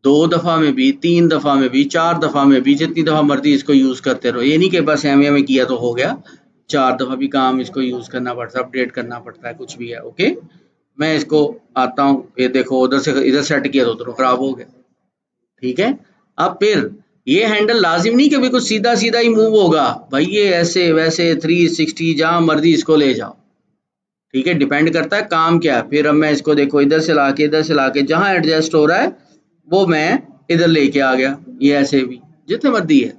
[SPEAKER 1] 2 दफा में भी, 3 दफा में भी, 4 दफा में भी, जितनी दफा मर्जी इसको यूज करते रहो। ये नहीं कि बस एम में किया तो हो गया, 4 दफा भी काम इसको यूज करना पड़ता है, अपडेट करना पड़ता है, कुछ भी है। ओके, मैं इसको आता हूँ, ये देखो उधर से इधर सेट किया तो उधर खराब हो गया। ठीक है, अब फिर ये हैंडल लाजिम नहीं कि बिल्कुल सीधा सीधा ही मूव होगा भाई, ये ऐसे वैसे 360 जहां मर्जी इसको ले जाओ। ठीक है, डिपेंड करता है काम क्या है। फिर अब मैं इसको देखो इधर से लाके इधर से लाके जहां एडजस्ट हो रहा है वो मैं इधर लेके आ गया, ये ऐसे भी जितने मर्जी है।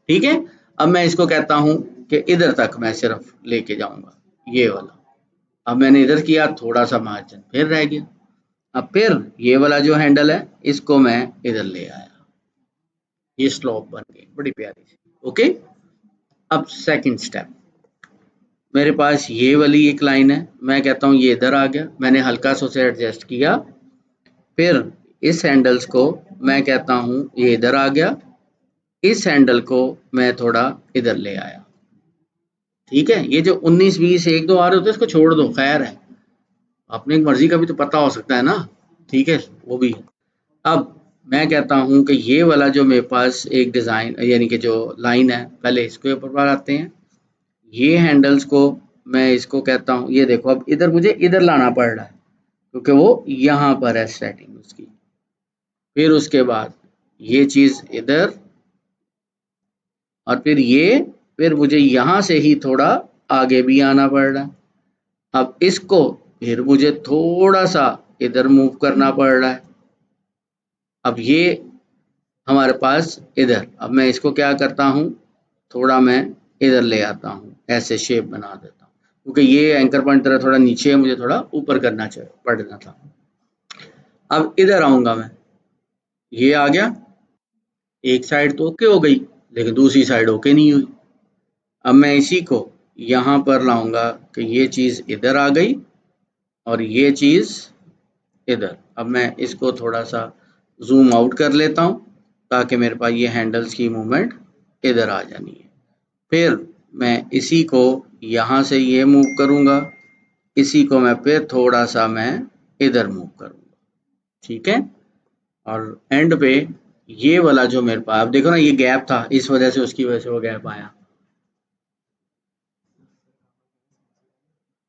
[SPEAKER 1] ठीक है, अब मैं इसको कहता हूं कि इधर तक मैं सिर्फ लेके जाऊंगा, ये वाला। अब मैंने इधर किया, थोड़ा सा मार्जिन फिर रह गया। अब फिर ये वाला जो हैंडल है इसको मैं इधर ले आया, ये स्लोप बन गई बड़ी प्यारी सी। ओके, अब सेकंड स्टेप, मेरे पास ये वाली एक लाइन है, मैं कहता हूँ ये इधर आ गया, मैंने हल्का सा उसे एडजस्ट किया। फिर इस हैंडल्स को मैं कहता हूँ ये इधर आ गया, इस हैंडल को मैं थोड़ा इधर ले आया। ठीक है, ये जो 19 20 1 2 आ रहे होते हैं इसको छोड़ दो, खैर है, अपनी मर्जी का भी तो पता हो सकता है ना। ठीक है, वो भी है। अब मैं कहता हूँ कि ये वाला जो मेरे पास एक डिज़ाइन यानी कि जो लाइन है, पहले इसके ऊपर आते हैं। ये हैंडल्स को मैं इसको कहता हूँ, ये देखो अब इधर मुझे इधर लाना पड़ रहा है क्योंकि वो यहाँ पर है सेटिंग उसकी। फिर उसके बाद ये चीज़ इधर, और फिर मुझे यहाँ से ही थोड़ा आगे भी आना पड़ रहा है। अब इसको फिर मुझे थोड़ा सा इधर मूव करना पड़ रहा है। अब ये हमारे पास इधर, अब मैं इसको क्या करता हूँ, थोड़ा मैं इधर ले आता हूँ, ऐसे शेप बना देता हूँ, क्योंकि ये एंकर पॉइंट तरह थोड़ा नीचे है, मुझे थोड़ा ऊपर करना चाहिए पड़ना था। अब इधर आऊंगा मैं, ये आ गया, एक साइड तो ओके हो गई, लेकिन दूसरी साइड ओके नहीं हुई। अब मैं इसी को यहाँ पर लाऊंगा कि ये चीज़ इधर आ गई और ये चीज़ इधर। अब मैं इसको थोड़ा सा जूम आउट कर लेता हूँ ताकि मेरे पास ये हैंडल्स की मूवमेंट इधर आ जानी है। फिर मैं इसी को यहाँ से ये मूव करूँगा, इसी को मैं फिर थोड़ा सा मैं इधर मूव करूँगा। ठीक है, और एंड पे ये वाला जो मेरे पास, अब देखो ना ये गैप था, इस वजह से उसकी वजह से वो गैप आया।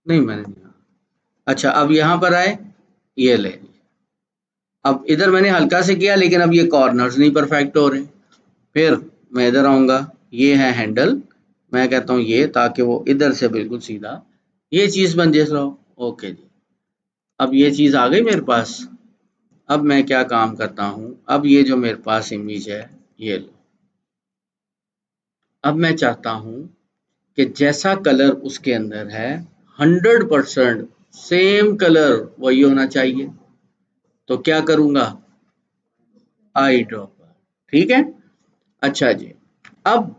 [SPEAKER 1] नहीं मैंने नहीं, अच्छा अब यहाँ पर आए, ये ले, अब इधर मैंने हल्का से किया लेकिन अब ये कॉर्नर्स नहीं परफेक्ट हो रहे। फिर मैं इधर आऊँगा, ये है हैंडल, मैं कहता हूँ ये, ताकि वो इधर से बिल्कुल सीधा ये चीज़ बन जैसा हो। ओके जी, अब ये चीज़ आ गई मेरे पास। अब मैं क्या काम करता हूँ, अब ये जो मेरे पास इमेज है ये लो। अब मैं चाहता हूँ कि जैसा कलर उसके अंदर है 100% सेम कलर वही होना चाहिए। तो क्या करूंगा, आई ड्रॉपर। ठीक है, अच्छा जी। अब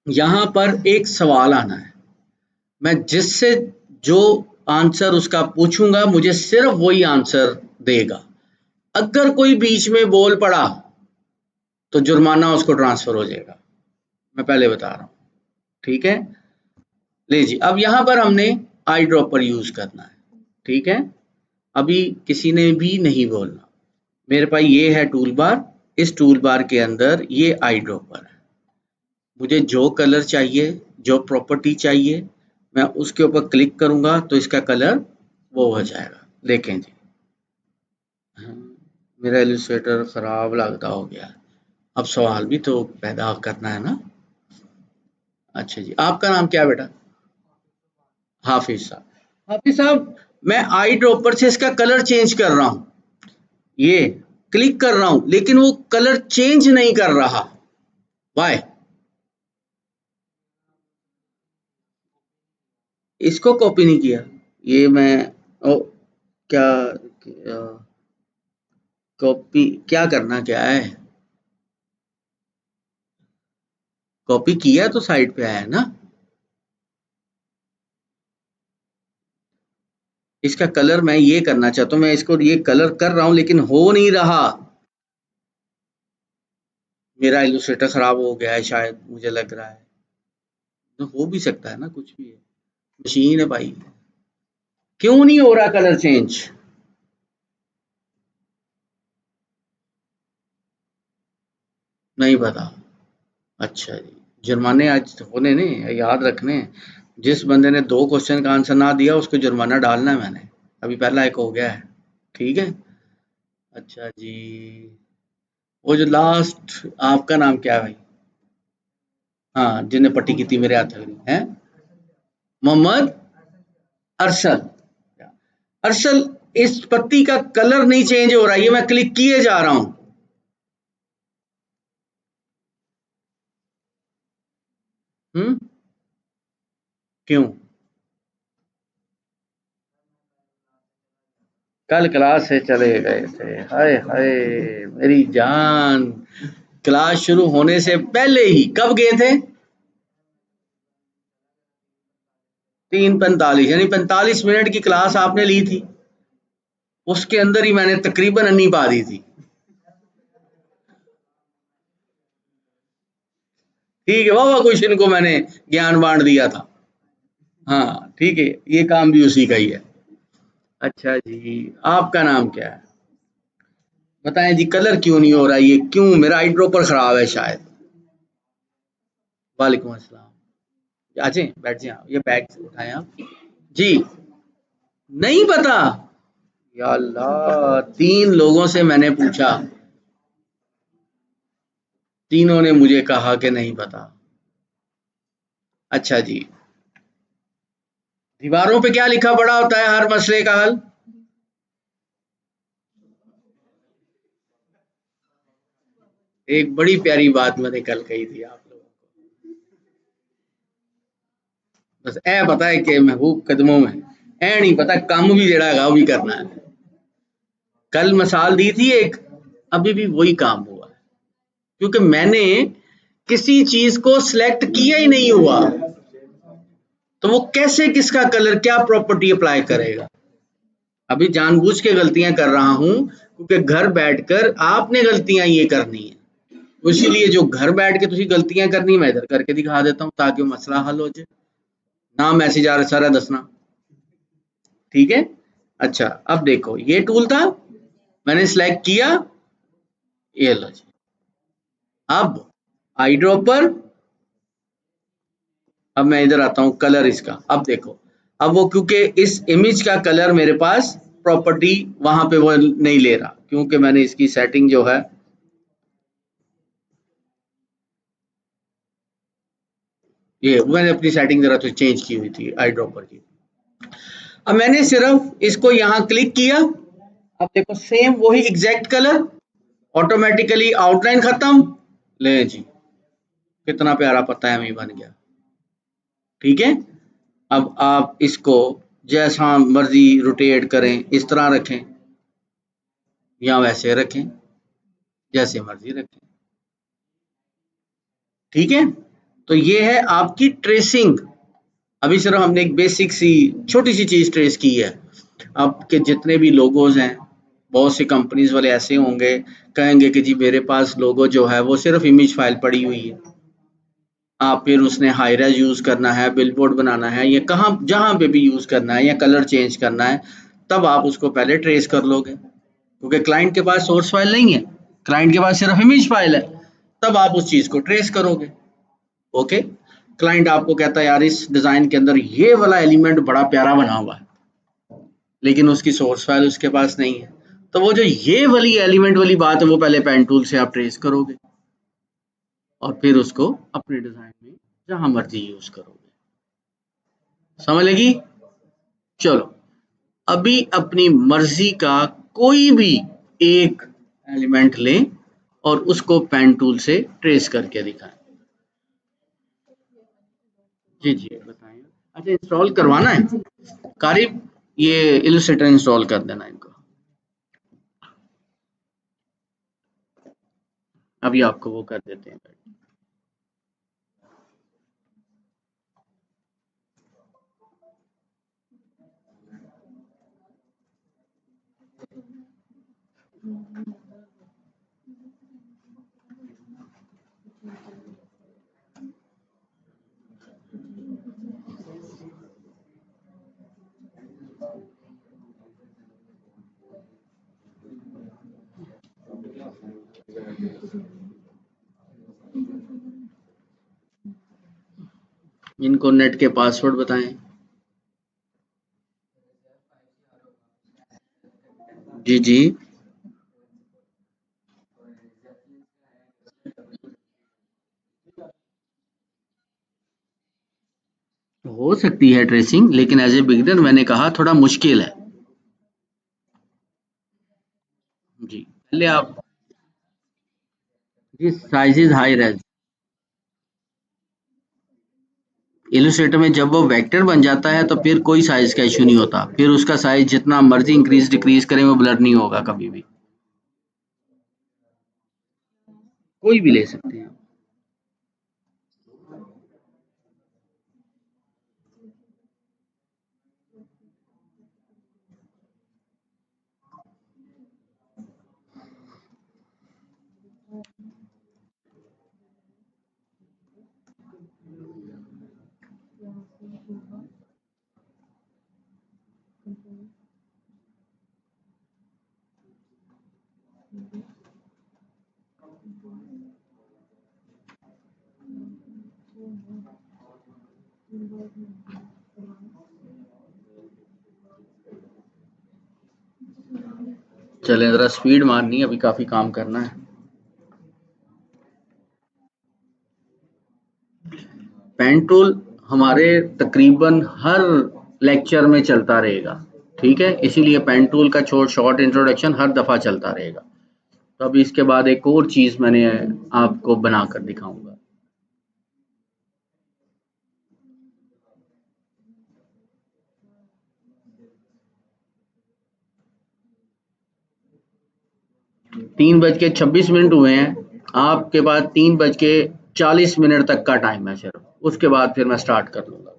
[SPEAKER 1] यहां पर एक सवाल आना है, मैं जिससे जो आंसर उसका पूछूंगा मुझे सिर्फ वही आंसर देगा। अगर कोई बीच में बोल पड़ा तो जुर्माना उसको ट्रांसफर हो जाएगा, मैं पहले बता रहा हूं। ठीक है, ले जी। अब यहां पर हमने आई ड्रॉपर यूज करना है। ठीक है, अभी किसी ने भी नहीं बोलना। मेरे पास ये है टूल बार, इस टूल बार के अंदर ये आई ड्रॉपर है। मुझे जो कलर चाहिए, जो प्रॉपर्टी चाहिए, मैं उसके ऊपर क्लिक करूंगा तो इसका कलर वो हो जाएगा। देखें जी, मेरा इलस्ट्रेटर खराब लगता हो गया। अब सवाल भी तो पैदा करना है ना। अच्छा जी, आपका नाम क्या है बेटा? हाफिज साहब। हाफिज साहब, मैं आई ड्रॉपर से इसका कलर चेंज कर रहा हूं, ये क्लिक कर रहा हूं लेकिन वो कलर चेंज नहीं कर रहा। वाई? इसको कॉपी नहीं किया, ये मैं ओ क्या कॉपी क्या करना क्या है? कॉपी किया तो साइड पे आया ना। इसका कलर मैं ये करना चाहता हूँ, मैं इसको ये कलर कर रहा हूं लेकिन हो नहीं रहा। मेरा इलस्ट्रेटर खराब हो गया है शायद, मुझे लग रहा है। तो हो भी सकता है ना, कुछ भी है, मशीन है भाई। क्यों नहीं हो रहा कलर चेंज? नहीं पता। अच्छा जी, जुर्माने आज होने नहीं, याद रखने हैं। जिस बंदे ने 2 क्वेश्चन का आंसर ना दिया उसको जुर्माना डालना है मैंने। अभी पहला एक हो गया है। ठीक है, अच्छा जी। वो जो लास्ट, आपका नाम क्या है भाई? हाँ, जिन्हें पट्टी की थी मेरे हाथ में है, मोहम्मद अरसल। अरसल, इस पत्ती का कलर नहीं चेंज हो रहा है, ये मैं क्लिक किए जा रहा हूं। क्यों? कल क्लास से चले गए थे, हाय हाय मेरी जान। क्लास शुरू होने से पहले ही कब गए थे? 3:45, यानी 45 मिनट की क्लास आपने ली थी, उसके अंदर ही मैंने तकरीबन अन्नी पा दी थी। ठीक है, वाह कुछ इनको मैंने ज्ञान बांट दिया था। हाँ ठीक है, ये काम भी उसी का ही है। अच्छा जी, आपका नाम क्या है? बताएं जी, कलर क्यों नहीं हो रहा, ये क्यों? मेरा आई ड्रॉपर खराब है शायद। वालेकुम अस्सलाम। आ जाए, बैठ जाए, ये बैग उठाएं आप जी। नहीं पता? या अल्लाह, 3 लोगों से मैंने पूछा, तीनों ने मुझे कहा कि नहीं पता। अच्छा जी, दीवारों पे क्या लिखा पड़ा होता है हर मसले का हल? एक बड़ी प्यारी बात मैंने कल कही थी आप लोगों को, बस ए पता है कि महबूब कदमों में, ए नहीं पता काम भी जड़ा है वो भी करना है। कल मिसाल दी थी एक, अभी भी वही काम हुआ है, क्योंकि मैंने किसी चीज को सिलेक्ट किया ही नहीं हुआ, तो वो कैसे किसका कलर क्या प्रॉपर्टी अप्लाई करेगा? अभी जानबूझ के गलतियां कर रहा हूं क्योंकि घर बैठकर आपने गलतियां ये करनी है, तो इसीलिए जो घर बैठ के तुझे गलतियां करनी मैं इधर करके दिखा देता हूं ताकि वो मसला हल हो जाए। ना मैसेज आ रहा सारा दसना। ठीक है, अच्छा अब देखो, ये टूल था, मैंने सिलेक्ट किया, ये लो जी। अब आई ड्रॉपर, अब मैं इधर आता हूं, कलर इसका, अब देखो, अब वो क्योंकि इस इमेज का कलर मेरे पास प्रॉपर्टी वहां पे वो नहीं ले रहा, क्योंकि मैंने इसकी सेटिंग जो है, ये मैंने अपनी सेटिंग जरा तो चेंज की हुई थी आई ड्रॉपर की। अब मैंने सिर्फ इसको यहाँ क्लिक किया, अब देखो सेम वही एग्जैक्ट कलर, ऑटोमेटिकली आउटलाइन खत्म। ले जी, कितना प्यारा पता है मैं बन गया। ठीक है। अब आप इसको जैसा मर्जी रोटेट करें, इस तरह रखें या वैसे रखें, जैसे मर्जी रखें। ठीक है, तो ये है आपकी ट्रेसिंग। अभी सिर्फ हमने एक बेसिक सी छोटी सी चीज ट्रेस की है। आपके जितने भी लोगोज हैं, बहुत सी कंपनीज वाले ऐसे होंगे, कहेंगे कि जी मेरे पास लोगो जो है वो सिर्फ इमेज फाइल पड़ी हुई है। आप फिर उसने हाई रेज यूज करना है, बिलबोर्ड बनाना है, या कहाँ जहां पे भी यूज करना है, या कलर चेंज करना है, तब आप उसको पहले ट्रेस कर लोगे, क्योंकि क्लाइंट के पास सोर्स फाइल नहीं है, क्लाइंट के पास सिर्फ इमेज फाइल है। तब आप उस चीज को ट्रेस करोगे। ओके, क्लाइंट आपको कहता है यार इस डिजाइन के अंदर ये वाला एलिमेंट बड़ा प्यारा बना हुआ है, लेकिन उसकी सोर्स फाइल उसके पास नहीं है, तो वो जो ये वाली एलिमेंट वाली बात है वो पहले पेन टूल से आप ट्रेस करोगे और फिर उसको अपने डिजाइन में जहां मर्जी यूज करोगे। समझ लगी? चलो, अभी अपनी मर्जी का कोई भी एक एलिमेंट लें और उसको पेन टूल से ट्रेस करके दिखाएं। जी जी बताएं। अच्छा, इंस्टॉल करवाना है कारिब, ये इलस्ट्रेटर इंस्टॉल कर देना इनको। अभी आपको वो कर देते हैं। इनको नेट के पासवर्ड बताएं। जी जी, हो सकती है ट्रेसिंग, लेकिन एज ए बिगिनर मैंने कहा थोड़ा मुश्किल है। जी, पहले आप जी साइजेस हाई रेज इलस्ट्रेटर में जब वो वेक्टर बन जाता है तो फिर कोई साइज का इशू नहीं होता, फिर उसका साइज जितना मर्जी इंक्रीज डिक्रीज करें वो ब्लर नहीं होगा कभी भी। कोई भी ले सकते हैं। चलें, जरा स्पीड मारनी है, अभी काफी काम करना है। पेन टूल हमारे तकरीबन हर लेक्चर में चलता रहेगा। ठीक है, इसीलिए पेन टूल का शॉर्ट इंट्रोडक्शन हर दफा चलता रहेगा। तो अभी इसके बाद एक और चीज मैंने आपको बनाकर दिखाऊंगा। 3:26 हुए हैं, आपके पास 3:40 तक का टाइम है सिर्फ, उसके बाद फिर मैं स्टार्ट कर लूंगा।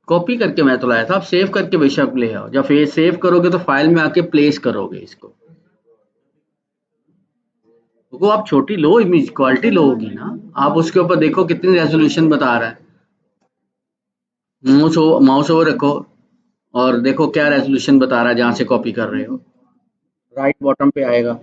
[SPEAKER 1] कॉपी करके मैं तो लाया था, आप सेव करके बेशक ले आओ, जब फिर सेव करोगे तो फाइल में आके प्लेस करोगे इसको। वो आप छोटी लो, इमेज क्वालिटी लो होगी ना, आप उसके ऊपर देखो कितनी रेजोल्यूशन बता रहा है, माउस ओवर रखो और देखो क्या रेजोल्यूशन बता रहा है जहां से कॉपी कर रहे हो, राइट बॉटम पे आएगा।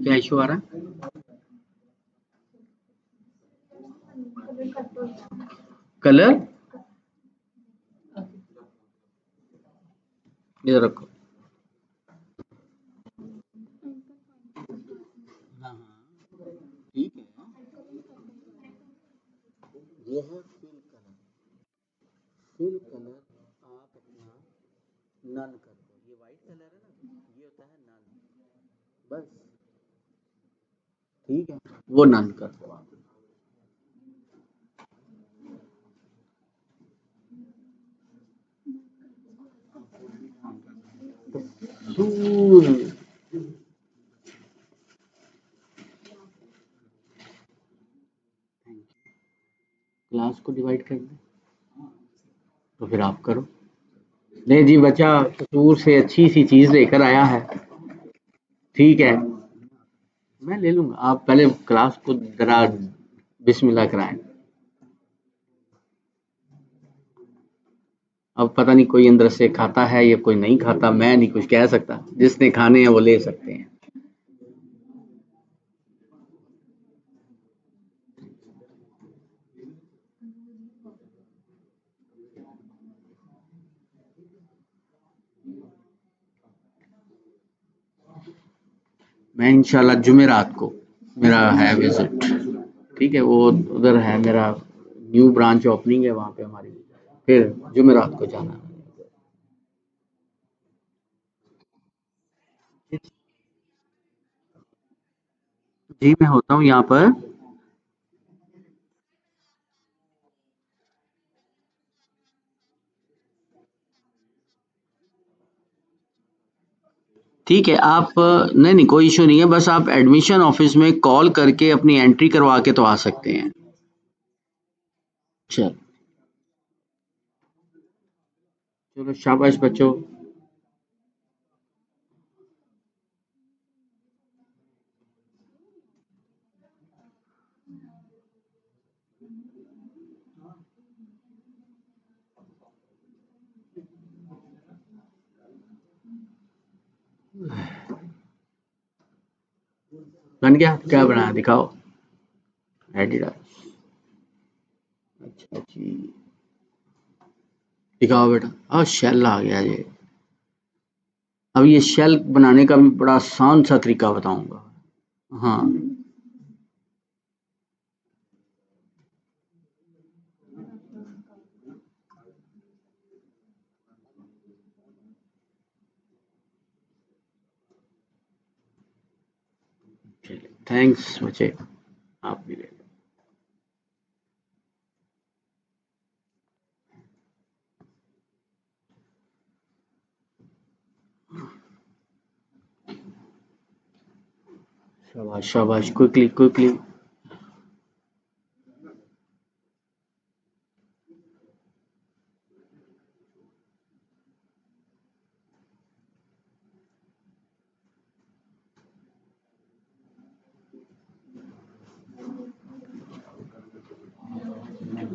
[SPEAKER 1] क्या इशू आ रहा है? कलर इधर रखो। हाँ हाँ ठीक है, ये है फिल कलर। फिल कलर आप अपना नन कर दो। ये वाइट कलर है ना, ये होता है नन, बस ठीक है, वो नन कर दो आप। सूर क्लास को डिवाइड कर दे, तो फिर आप करो। नहीं जी, बच्चा कसूर से अच्छी सी चीज लेकर आया है, ठीक है, मैं ले लूंगा। आप पहले क्लास को जरा बिस्मिल्लाह कराएं। अब पता नहीं कोई अंदर से खाता है या कोई नहीं खाता, मैं नहीं कुछ कह सकता। जिसने खाने हैं वो ले सकते हैं। मैं इंशाल्लाह जुमेरात को मेरा है विजिट, ठीक है, वो उधर है मेरा न्यू ब्रांच ओपनिंग है वहाँ पे हमारी, फिर जुमेरात को जाना है। जी मैं होता हूँ यहाँ पर। ठीक है, आप नहीं नहीं कोई इशू नहीं है, बस आप एडमिशन ऑफिस में कॉल करके अपनी एंट्री करवा के तो आ सकते हैं। चल चलो शाबाश बच्चों। बन गया? क्या बनाया दिखाओ। एडिडास, अच्छा जी, दिखाओ बेटा। शेल आ गया ये। अब ये शेल बनाने का भी बड़ा आसान सा तरीका बताऊंगा। हाँ चलिए, थैंक्स बच्चे, आप भी ले लो। शाबाश शाबाश, क्विकली क्विकली।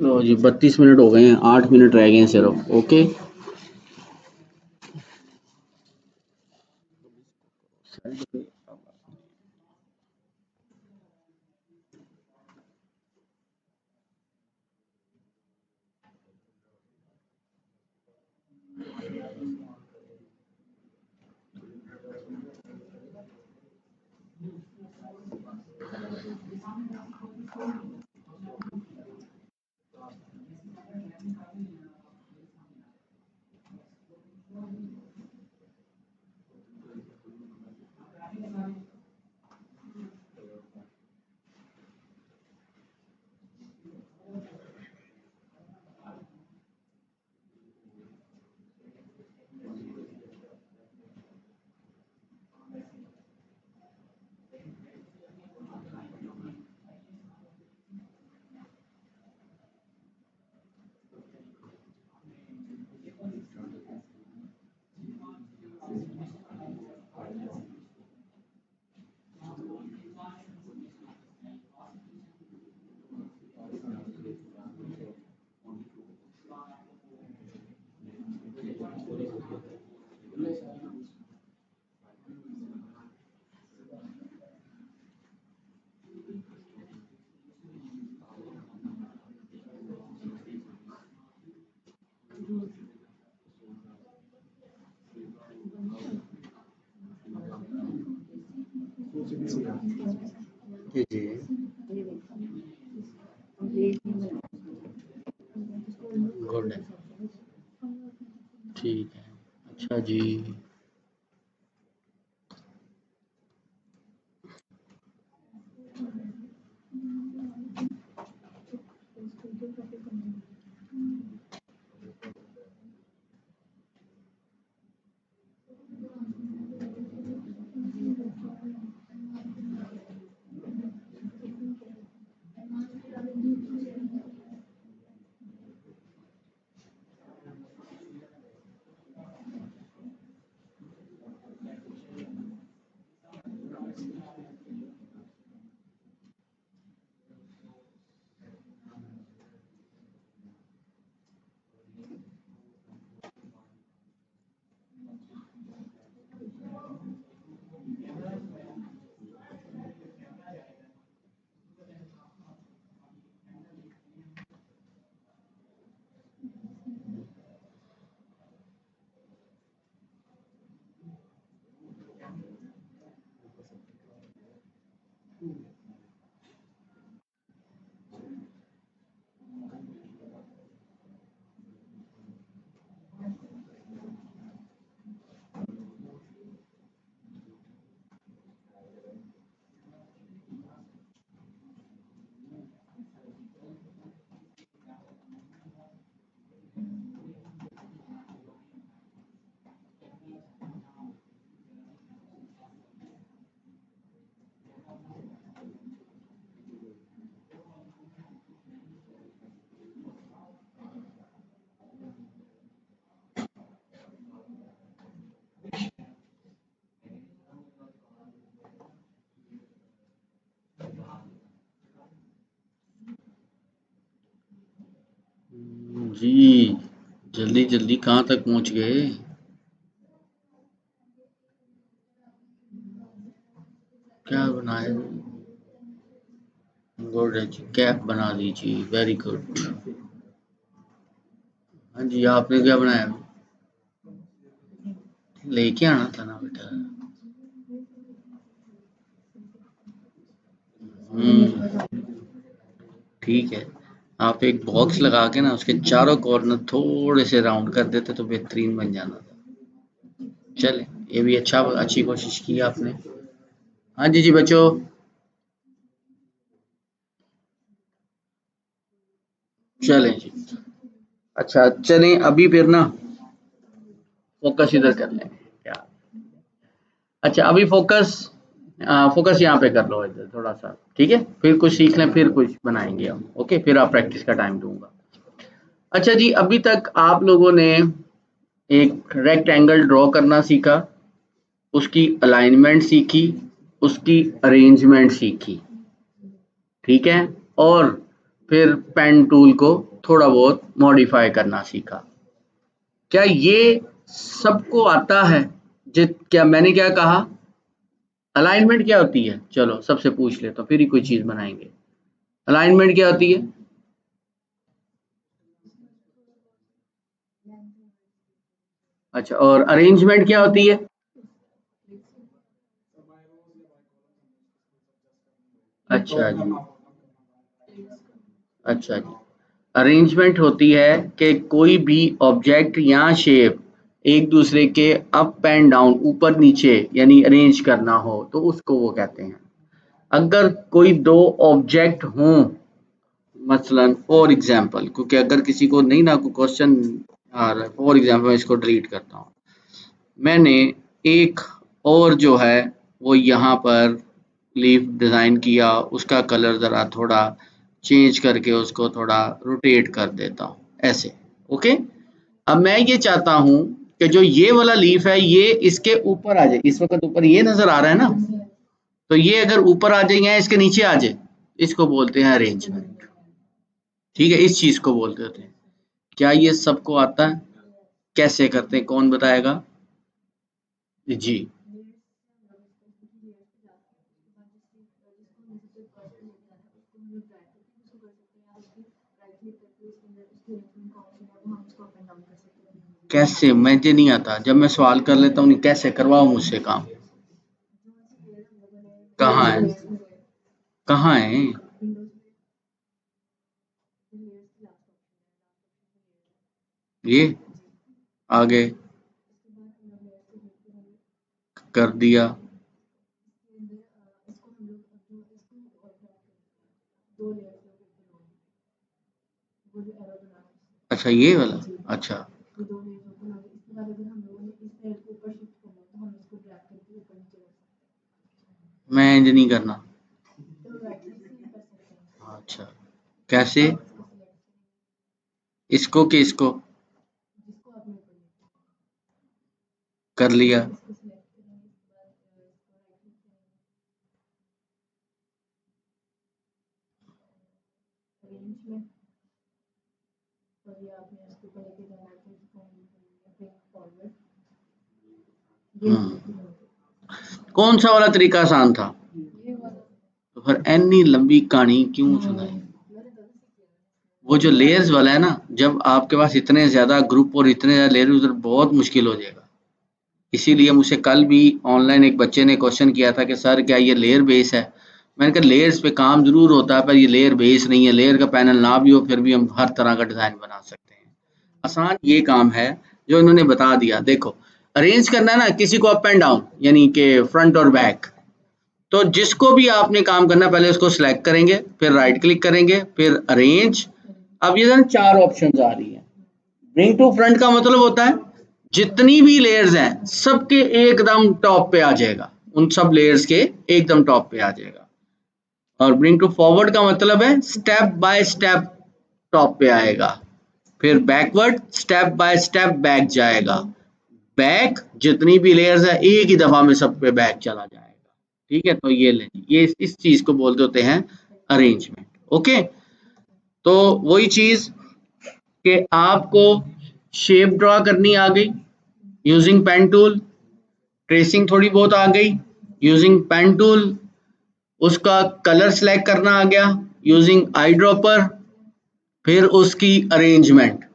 [SPEAKER 1] लो जी, 32 मिनट हो गए हैं, 8 मिनट रह गए हैं सिर्फ। ओके, जी जी गुड है, ठीक है। अच्छा जी। जी, जल्दी जल्दी कहाँ तक पहुँच गए? क्या बनाए? गुड है जी, कैप बना दीजिए, वेरी गुड। हाँ जी, आपने क्या बनाया? लेके आना था ना बेटा। ठीक है। आप एक बॉक्स लगा के ना उसके चारों कॉर्नर थोड़े से राउंड कर देते तो बेहतरीन बन जाना था। चले, ये भी अच्छी कोशिश की आपने। हाँ जी जी बच्चों। चलें जी। अच्छा चलें अभी फिर ना फोकस इधर कर लें क्या। अच्छा अभी फोकस यहाँ पे कर लो इधर थोड़ा सा, ठीक है। फिर कुछ सीख लें, फिर कुछ बनाएंगे हम। ओके, फिर आप प्रैक्टिस का टाइम दूंगा। अच्छा जी, अभी तक आप लोगों ने एक रेक्टेंगल ड्रॉ करना सीखा, उसकी अलाइनमेंट सीखी, उसकी अरेंजमेंट सीखी, ठीक है। और फिर पेन टूल को थोड़ा बहुत मॉडिफाई करना सीखा। क्या ये सबको आता है? क्या मैंने क्या कहा? अलाइनमेंट क्या होती है? चलो सबसे पूछ लेता हूँ, फिर ही कोई चीज बनाएंगे। अलाइनमेंट क्या होती है? अच्छा, और अरेंजमेंट क्या होती है? अच्छा जी, अच्छा जी। अरेंजमेंट होती है कि कोई भी ऑब्जेक्ट या शेप एक दूसरे के अप एंड डाउन, ऊपर नीचे यानी अरेंज करना हो तो उसको वो कहते हैं। अगर कोई दो ऑब्जेक्ट हों, मसलन फॉर एग्जांपल, क्योंकि अगर किसी को नहीं ना कोई क्वेश्चन आ रहा है, फॉर एग्जांपल मैं इसको डिलीट करता हूँ। मैंने एक और जो है वो यहाँ पर लीफ डिज़ाइन किया, उसका कलर ज़रा थोड़ा चेंज करके उसको थोड़ा रोटेट कर देता हूँ ऐसे। ओके, अब मैं ये चाहता हूँ कि जो ये वाला लीफ है ये इसके ऊपर आ जाए। इस वक्त ऊपर ये नजर आ रहा है ना, तो ये अगर ऊपर आ जाए या इसके नीचे आ जाए, इसको बोलते हैं अरेंजमेंट। ठीक है, इस चीज को बोलते होते हैं। क्या ये सबको आता है? कैसे करते हैं, कौन बताएगा? जी। कैसे? मुझे नहीं आता। जब मैं सवाल कर लेता हूँ नहीं, कैसे करवाओ मुझसे काम। कहाँ है, कहाँ है? ये आगे कर दिया। अच्छा ये वाला, अच्छा मैं इंज नहीं करना। अच्छा कैसे? इसको कि इसको कर लिया। कौन सा वाला तरीका आसान था? तो फिर इतनी लंबी कहानी क्यों सुनाई? वो जो लेयर्स वाला है ना, जब आपके पास इतने ज्यादा ग्रुप और इतने ज्यादा लेयर, उधर बहुत मुश्किल हो जाएगा। इसीलिए मुझसे कल भी ऑनलाइन एक बच्चे ने क्वेश्चन किया था कि सर क्या ये लेयर बेस है? मैंने कहा लेयर्स पे काम जरूर होता है पर ये लेयर बेस नहीं है। लेयर का पैनल ना भी हो फिर भी हम हर तरह का डिजाइन बना सकते हैं। आसान ये काम है जो इन्होंने बता दिया। देखो अरेंज करना है ना किसी को अप एंड डाउन, यानी कि फ्रंट और बैक। तो जिसको भी आपने काम करना पहले उसको सिलेक्ट करेंगे, फिर राइट क्लिक करेंगे, फिर अरेंज। अब ये ना 4 ऑप्शंस आ रही है। ब्रिंग टू फ्रंट का मतलब होता है जितनी भी लेयर्स हैं सबके एकदम टॉप पे आ जाएगा, उन सब लेयर्स के एकदम टॉप पे आ जाएगा। और ब्रिंग टू फॉरवर्ड का मतलब है स्टेप बाय स्टेप टॉप पे आएगा। फिर backward step by step back जाएगा। बैक जितनी भी लेयर्स है एक ही दफा में सब पे बैक चला जाएगा। ठीक है, तो ये ले, ये इस चीज को बोलते होते हैं अरेंजमेंट। ओके, तो वही चीज कि आपको शेप ड्रॉ करनी आ गई यूजिंग पेन टूल, ट्रेसिंग थोड़ी बहुत आ गई यूजिंग पेन टूल, उसका कलर सेलेक्ट करना आ गया यूजिंग आई ड्रॉपर, फिर उसकी अरेंजमेंट।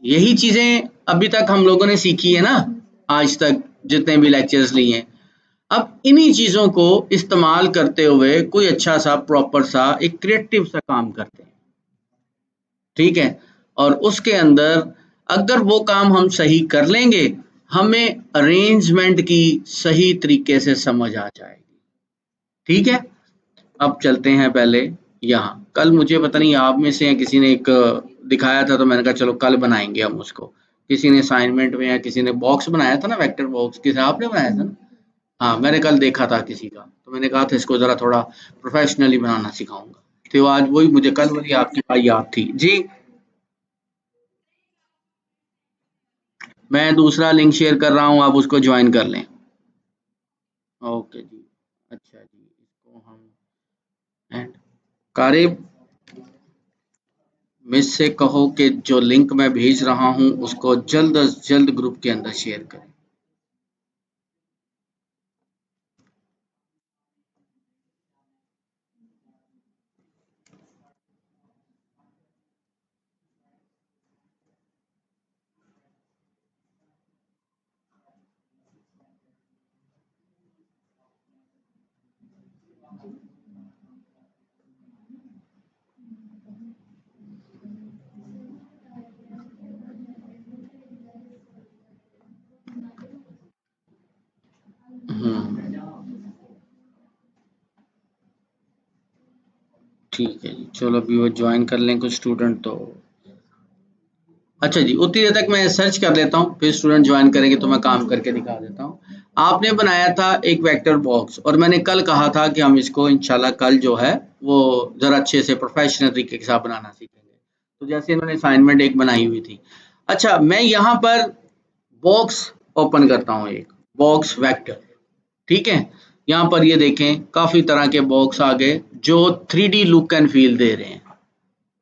[SPEAKER 1] यही चीजें अभी तक हम लोगों ने सीखी है ना, आज तक जितने भी लेक्चर्स लिए हैं। अब इन्हीं चीजों को इस्तेमाल करते हुए कोई अच्छा सा प्रॉपर सा एक क्रिएटिव सा काम करते हैं। ठीक है, और उसके अंदर अगर वो काम हम सही कर लेंगे हमें अरेंजमेंट की सही तरीके से समझ आ जाएगी। ठीक है, अब चलते हैं पहले यहाँ। कल मुझे पता नहीं आप में से या किसी ने एक दिखाया था तो मैंने कहा चलो कल बनाएंगे हम उसको। किसी ने असाइनमेंट में या किसी ने बॉक्स बनाया था ना, वेक्टर बॉक्स, किसी आपने बनाया था ना? हाँ मैंने कल देखा था किसी का, तो मैंने कहा था इसको जरा थोड़ा प्रोफेशनली बनाना सिखाऊंगा। तो आज वही मुझे कल वाली आपकी बात याद थी जी। मैं दूसरा लिंक शेयर कर रहा हूँ, आप उसको ज्वाइन कर लें। ओके जी, अच्छा जी, इसको हम एंड कारिब मिस से कहो कि जो लिंक मैं भेज रहा हूँ उसको जल्द से जल्द ग्रुप के अंदर शेयर करें। ठीक है जी, चलो अभी वो ज्वाइन कर लें कुछ स्टूडेंट तो। अच्छा जी, उतनी देर तक मैं सर्च कर लेता हूँ, फिर स्टूडेंट ज्वाइन करेंगे तो मैं काम करके दिखा देता हूँ। आपने बनाया था एक वेक्टर बॉक्स और मैंने कल कहा था कि हम इसको इंशाल्लाह कल जो है वो जरा अच्छे से प्रोफेशनल तरीके के साथ बनाना सीखेंगे। तो जैसे इन्होंने असाइनमेंट एक बनाई हुई थी। अच्छा, मैं यहाँ पर बॉक्स ओपन करता हूँ, एक बॉक्स वेक्टर। ठीक है, यहाँ पर ये देखें काफी तरह के बॉक्स आ गए जो 3D लुक एंड फील दे रहे हैं।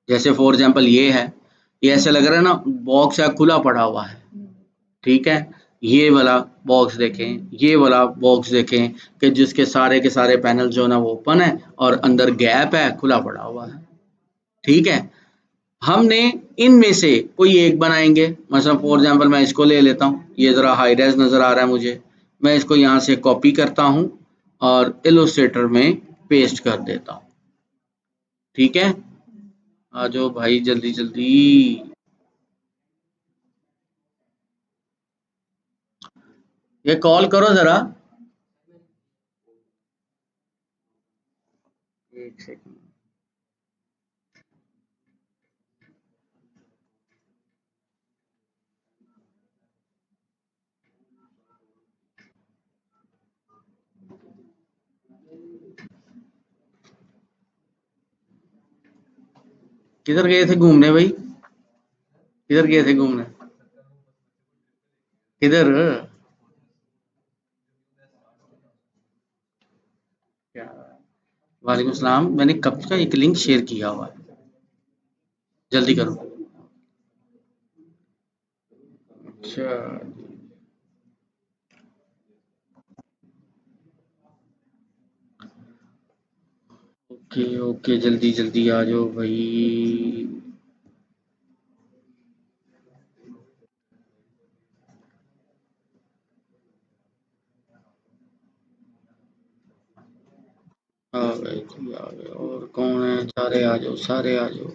[SPEAKER 1] जैसे फॉर एग्जांपल ये है, ये ऐसे लग रहा है ना बॉक्स है खुला पड़ा हुआ है। ठीक है, ये वाला बॉक्स देखें, ये वाला बॉक्स देखें कि जिसके सारे के सारे पैनल जो है ना वो ओपन है और अंदर गैप है, खुला पड़ा हुआ है। ठीक है, हमने इनमें से कोई एक बनाएंगे। मतलब फॉर एग्जांपल मैं इसको ले लेता हूँ, ये जरा हाई रेज नजर आ रहा है मुझे, मैं इसको यहाँ से कॉपी करता हूँ और इलस्ट्रेटर में पेस्ट कर देता हूँ। ठीक है, आ जाओ भाई जल्दी जल्दी। ये कॉल करो जरा, एक सेकंड। किधर गए थे घूमने भाई, किधर गए थे घूमने, किधर? क्या? वालेकुम सलाम, मैंने कब का एक लिंक शेयर किया हुआ है, जल्दी करो। अच्छा, ओके ओके, जल्दी जल्दी आ जाओ भाई। आ गए जी, आ गए। और कौन है? सारे आ जाओ, सारे आ जाओ।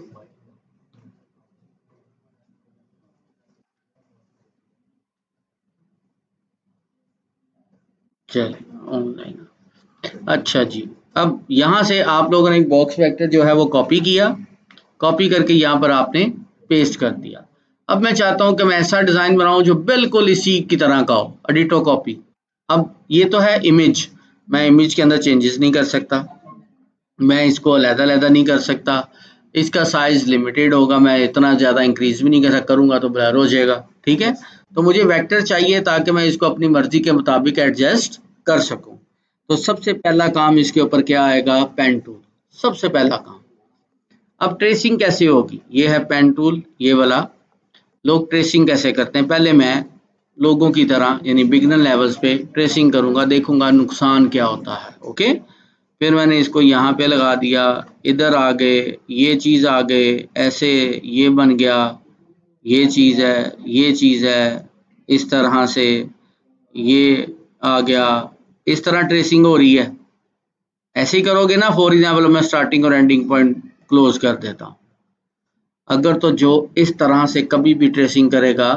[SPEAKER 1] चले ऑनलाइन। अच्छा जी, अब यहाँ से आप लोगों ने एक बॉक्स वेक्टर जो है वो कॉपी किया, कॉपी करके यहाँ पर आपने पेस्ट कर दिया। अब मैं चाहता हूँ कि मैं ऐसा डिज़ाइन बनाऊँ जो बिल्कुल इसी की तरह का हो, एडिटो कॉपी। अब ये तो है इमेज, मैं इमेज के अंदर चेंजेस नहीं कर सकता, मैं इसको अलग-अलग नहीं कर सकता, इसका साइज लिमिटेड होगा, मैं इतना ज़्यादा इंक्रीज भी नहीं कर करूँगा तो ब्लर हो जाएगा। ठीक है, तो मुझे वेक्टर चाहिए ताकि मैं इसको अपनी मर्जी के मुताबिक एडजस्ट कर सकूँ। तो सबसे पहला काम इसके ऊपर क्या आएगा? पेन टूल, सबसे पहला काम। अब ट्रेसिंग कैसे होगी? ये है पेन टूल, ये वाला। लोग ट्रेसिंग कैसे करते हैं? पहले मैं लोगों की तरह यानी बिगिनर लेवल्स पे ट्रेसिंग करूंगा, देखूंगा नुकसान क्या होता है। ओके, फिर मैंने इसको यहाँ पे लगा दिया, इधर आ गए, ये चीज़ आ गए, ऐसे ये बन गया, ये चीज़ है, ये चीज़ है, इस तरह से ये आ गया, इस तरह ट्रेसिंग हो रही है। ऐसे ही करोगे ना, फॉर एग्जाम्पल मैं स्टार्टिंग और एंडिंग पॉइंट क्लोज कर देता हूँ। अगर तो जो इस तरह से कभी भी ट्रेसिंग करेगा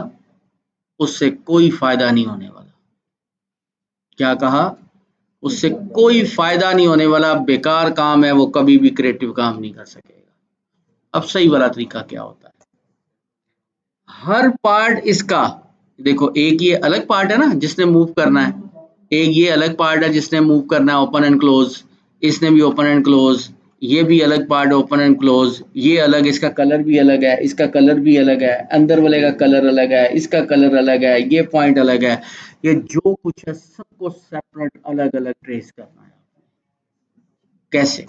[SPEAKER 1] उससे कोई फायदा नहीं होने वाला। क्या कहा? उससे कोई फायदा नहीं होने वाला, बेकार काम है वो, कभी भी क्रिएटिव काम नहीं कर सकेगा। अब सही वाला तरीका क्या होता है? हर पार्ट इसका, देखो एक ये अलग पार्ट है ना जिसने मूव करना है, एक ये अलग पार्ट है जिसने मूव करना है, ओपन एंड क्लोज, इसने भी ओपन एंड क्लोज, ये भी अलग पार्ट ओपन एंड क्लोज, ये अलग, इसका कलर भी अलग है, इसका कलर भी अलग है, अंदर वाले का कलर अलग है, इसका कलर अलग है, ये पॉइंट अलग है, ये जो कुछ है सबको सेपरेट अलग अलग ट्रेस करना है। कैसे?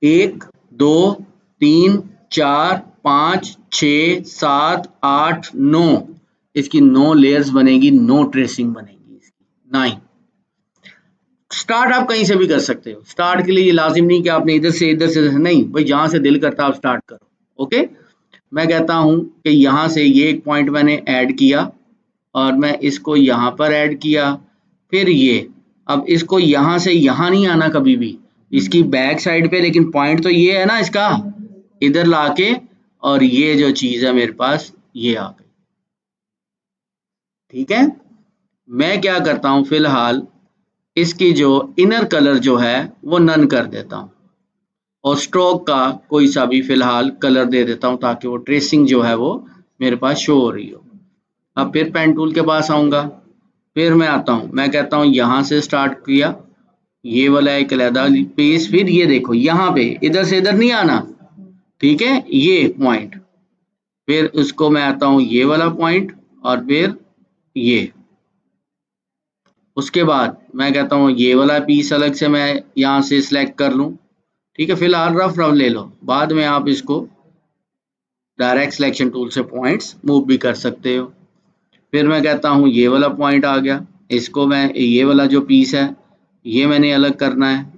[SPEAKER 1] 1 2 3 4 5 6 7 8 9, इसकी 9 लेयर्स बनेगी, 9 ट्रेसिंग बनेगी इसकी, 9। स्टार्ट आप कहीं से भी कर सकते हो, स्टार्ट के लिए ये लाजिम नहीं कि आपने इधर से नहीं भाई, जहां से दिल करता है आप स्टार्ट करो। ओके, मैं कहता हूं कि यहाँ से ये एक पॉइंट मैंने ऐड किया और मैं इसको यहाँ पर ऐड किया, फिर ये, अब इसको यहाँ से यहाँ नहीं आना कभी भी, इसकी बैक साइड पे, लेकिन पॉइंट तो ये है ना इसका, इधर लाके, और ये जो चीज है मेरे पास ये आ गई। ठीक है, मैं क्या करता हूँ फिलहाल, इसकी जो इनर कलर जो है वो नन कर देता हूँ और स्ट्रोक का कोई सा भी फिलहाल कलर दे देता हूँ ताकि वो ट्रेसिंग जो है वो मेरे पास शो हो रही हो। अब फिर पेन टूल के पास आऊंगा, फिर मैं आता हूँ, मैं कहता हूँ यहाँ से स्टार्ट किया, ये वाला एक अलहदा पेज, फिर ये देखो यहाँ पे इधर से इधर नहीं आना, ठीक है, ये पॉइंट, फिर उसको मैं आता हूँ ये वाला पॉइंट, और फिर ये, उसके बाद मैं कहता हूँ ये वाला पीस अलग से मैं यहाँ से सिलेक्ट कर लूँ। ठीक है, फिलहाल रफ रफ ले लो, बाद में आप इसको डायरेक्ट सिलेक्शन टूल से पॉइंट्स मूव भी कर सकते हो। फिर मैं कहता हूँ ये वाला पॉइंट आ गया, इसको मैं, ये वाला जो पीस है ये मैंने अलग करना है।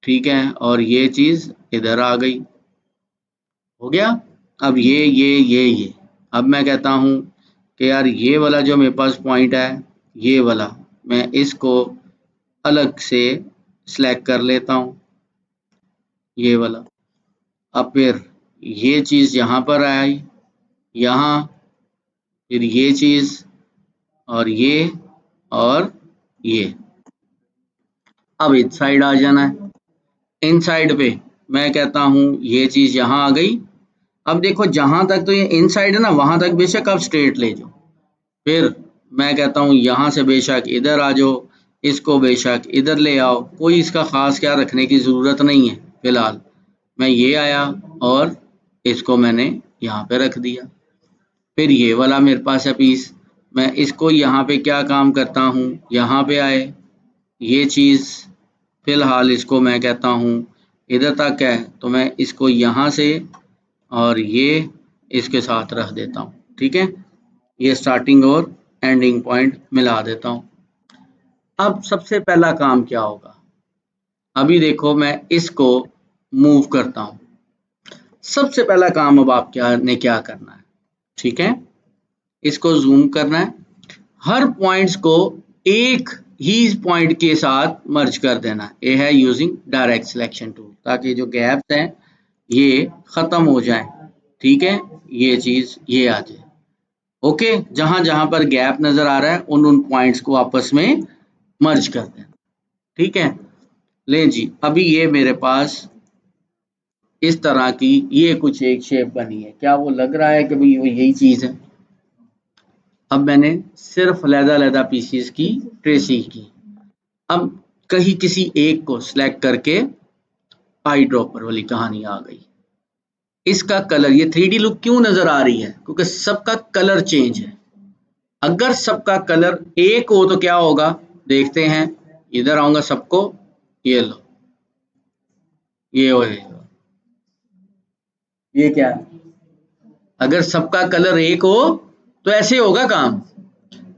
[SPEAKER 1] ठीक है, और ये चीज़ इधर आ गई, हो गया। अब ये, अब मैं कहता हूँ कि यार ये वाला जो मेरे पास पॉइंट है, ये वाला मैं इसको अलग से सिलेक्ट कर लेता हूँ ये वाला। अब फिर ये चीज़ यहाँ पर आई, यहाँ, फिर ये चीज़ और ये और ये। अब इस साइड आ जाना है, इन साइड पे मैं कहता हूँ ये चीज़ यहाँ आ गई। अब देखो जहाँ तक तो ये इन साइड है ना, वहाँ तक बेशक आप स्ट्रेट ले जाओ, फिर मैं कहता हूँ यहाँ से बेशक इधर आ जाओ, इसको बेशक इधर ले आओ, कोई इसका ख़ास क्या रखने की ज़रूरत नहीं है। फ़िलहाल मैं ये आया और इसको मैंने यहाँ पे रख दिया। फिर ये वाला मेरे पास है पीस, मैं इसको यहाँ पे क्या काम करता हूँ, यहाँ पे आए ये चीज़, फ़िलहाल इसको मैं कहता हूँ इधर तक है, तो मैं इसको यहाँ से और ये इसके साथ रख देता हूँ। ठीक है, ये स्टार्टिंग और एंडिंग पॉइंट मिला देता हूँ। अब सबसे पहला काम क्या होगा, अभी देखो मैं इसको मूव करता हूँ। सबसे पहला काम अब आप क्या करना है, ठीक है, इसको जूम करना है, हर पॉइंट्स को एक ही पॉइंट के साथ मर्ज कर देना है। ये है यूजिंग डायरेक्ट सिलेक्शन टूल, ताकि जो गैप्स हैं ये खत्म हो जाएं। ठीक है, ये चीज ये आ जाए। ओके, जहां जहां पर गैप नजर आ रहा है उन पॉइंट्स को आपस में मर्ज कर देना। ठीक है, ले जी, अभी ये मेरे पास इस तरह की ये कुछ एक शेप बनी है, क्या वो लग रहा है कि भाई वो यही चीज है। अब मैंने सिर्फ अलग-अलग पीसीस की ट्रेसिंग की। अब कहीं किसी एक को सिलेक्ट करके आई ड्रॉपर वाली कहानी आ गई। इसका कलर, ये 3D लुक क्यों नजर आ रही है, क्योंकि सबका कलर चेंज है। अगर सबका कलर एक हो तो क्या होगा, देखते हैं। इधर आऊंगा सबको, ये लो, ये हो, ये क्या है, अगर सबका कलर एक हो तो ऐसे होगा काम।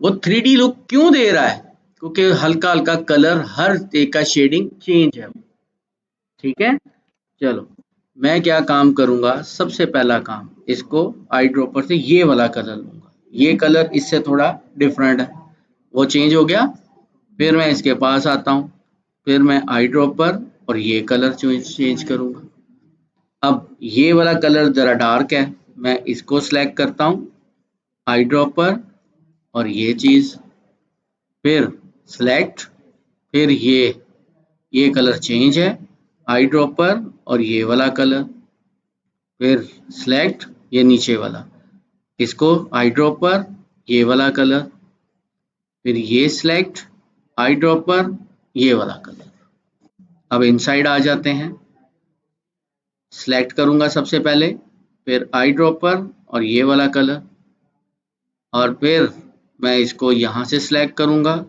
[SPEAKER 1] वो 3D लुक क्यों दे रहा है, क्योंकि हल्का हल्का कलर, हर एक का शेडिंग चेंज है। ठीक है, चलो मैं क्या काम करूंगा, सबसे पहला काम, इसको आई ड्रॉपर से ये वाला कलर लूंगा। ये कलर इससे थोड़ा डिफरेंट है, वो चेंज हो गया। फिर मैं इसके पास आता हूँ, फिर मैं आई ड्रॉपर और ये कलर चेंज करूंगा। अब ये वाला कलर जरा डार्क है, मैं इसको सिलेक्ट करता हूँ, आई ड्रॉपर और ये चीज, फिर सिलेक्ट, फिर ये कलर चेंज है, आई ड्रॉपर और ये वाला कलर, फिर सिलेक्ट ये नीचे वाला, इसको आई ड्रॉपर, ये वाला कलर, फिर ये सिलेक्ट, आई ड्रॉपर, ये वाला कलर। अब इनसाइड आ जाते हैं, सिलेक्ट करूंगा सबसे पहले, फिर आई ड्रॉपर और ये वाला कलर, और फिर मैं इसको यहाँ से सिलेक्ट करूंगा,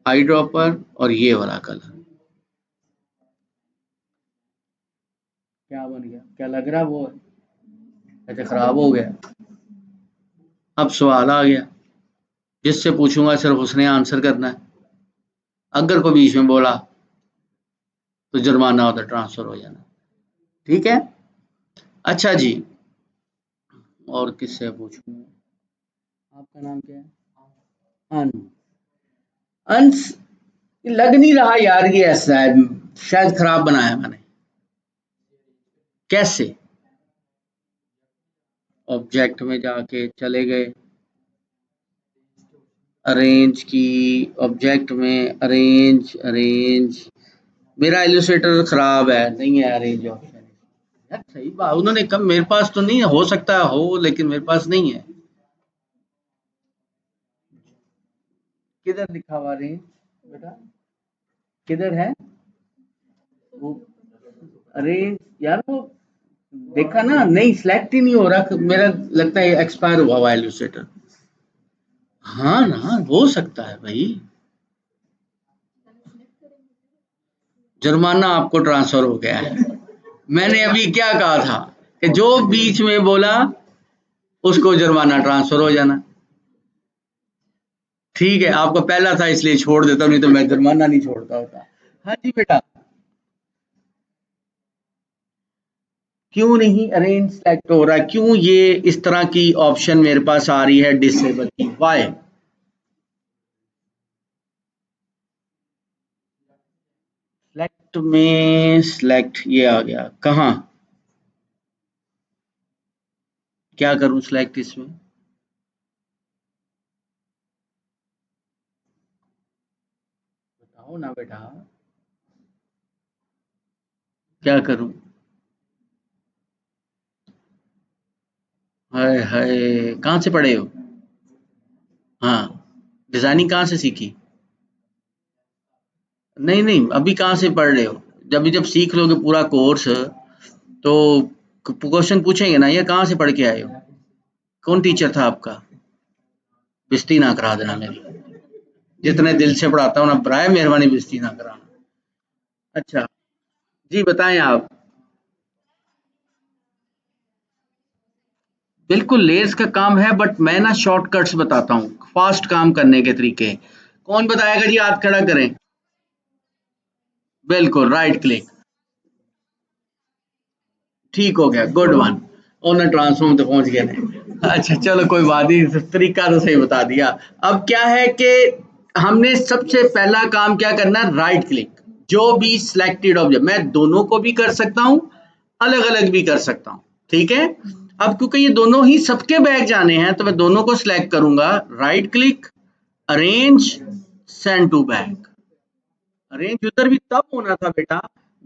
[SPEAKER 1] आई ड्रॉपर और ये वाला कलर। क्या बन गया, क्या लग रहा है वो, अच्छा खराब हो गया। अब सवाल आ गया, जिससे पूछूंगा सिर्फ उसने आंसर करना है, अगर कोई बीच में बोला तो जुर्माना होता, ट्रांसफर हो जाना। ठीक है, अच्छा जी, और किससे पूछूं, आपका नाम क्या है, अंश, लग नहीं रहा यार ये ऐसा है, शायद खराब बनाया मैंने। कैसे, ऑब्जेक्ट में जाके चले गए, अरेंज की, ऑब्जेक्ट में अरेंज, अरेंज, मेरा इलस्ट्रेटर खराब है, नहीं है अरेंज ऑप्शन। यार सही बात, उन्होंने कहा मेरे पास तो नहीं है, हो सकता है हो लेकिन मेरे पास नहीं है। किधर लिखा हुआ अरेंज बेटा, किधर है वो अरेंज, यार वो देखा ना, नहीं सिलेक्ट ही नहीं हो रहा, मेरा लगता है एक्सपायर हुआ हुआ इलस्ट्रेटर। हाँ ना, हो सकता है भाई, जुर्माना आपको ट्रांसफर हो गया है। मैंने अभी क्या कहा था कि जो बीच में बोला उसको जुर्माना ट्रांसफर हो जाना। ठीक है, आपको पहला था इसलिए छोड़ देता हूं, नहीं तो मैं जुर्माना नहीं छोड़ता होता। हाँ जी बेटा, क्यों नहीं अरेंज सेलेक्ट हो रहा है, क्यों ये इस तरह की ऑप्शन मेरे पास आ रही है डिसेबल की, वाई? सिलेक्ट में सिलेक्ट ये आ गया, कहाँ क्या करूं सिलेक्ट इसमें? बताओ ना बेटा, क्या करूं? हाय हाय, कहाँ से पढ़े हो? हाँ, डिजाइनिंग कहाँ से सीखी? नहीं नहीं, अभी कहाँ से पढ़ रहे हो? जब जब सीख लोगे पूरा कोर्स तो क्वेश्चन पूछेंगे ना, ये कहाँ से पढ़ के आए हो? कौन टीचर था आपका? बेइज्जती ना करा देना मेरी, जितने दिल से पढ़ाता हूँ ना, बराए मेहरबानी बेइज्जती ना कराना। अच्छा, जी बताएं आप। बिल्कुल लेयर्स का काम है, बट मैं ना शॉर्टकट्स बताता हूँ, फास्ट काम करने के तरीके। कौन बताएगा जी, हाथ खड़ा करें। बिल्कुल राइट क्लिक, ठीक हो गया, गुड वन। ओनर ट्रांसफॉर्म तो पहुंच गए थे। अच्छा चलो कोई बात नहीं, तरीका तो सही बता दिया। अब क्या है कि हमने सबसे पहला काम क्या करना है, राइट क्लिक। जो भी सिलेक्टेड ऑब्जेक्ट, मैं दोनों को भी कर सकता हूं, अलग अलग भी कर सकता हूं, ठीक है। अब क्योंकि ये दोनों ही सबके बैग जाने हैं तो मैं दोनों को सिलेक्ट करूंगा, right click, arrange, send to back. Arrange उधर भी तब होना था बेटा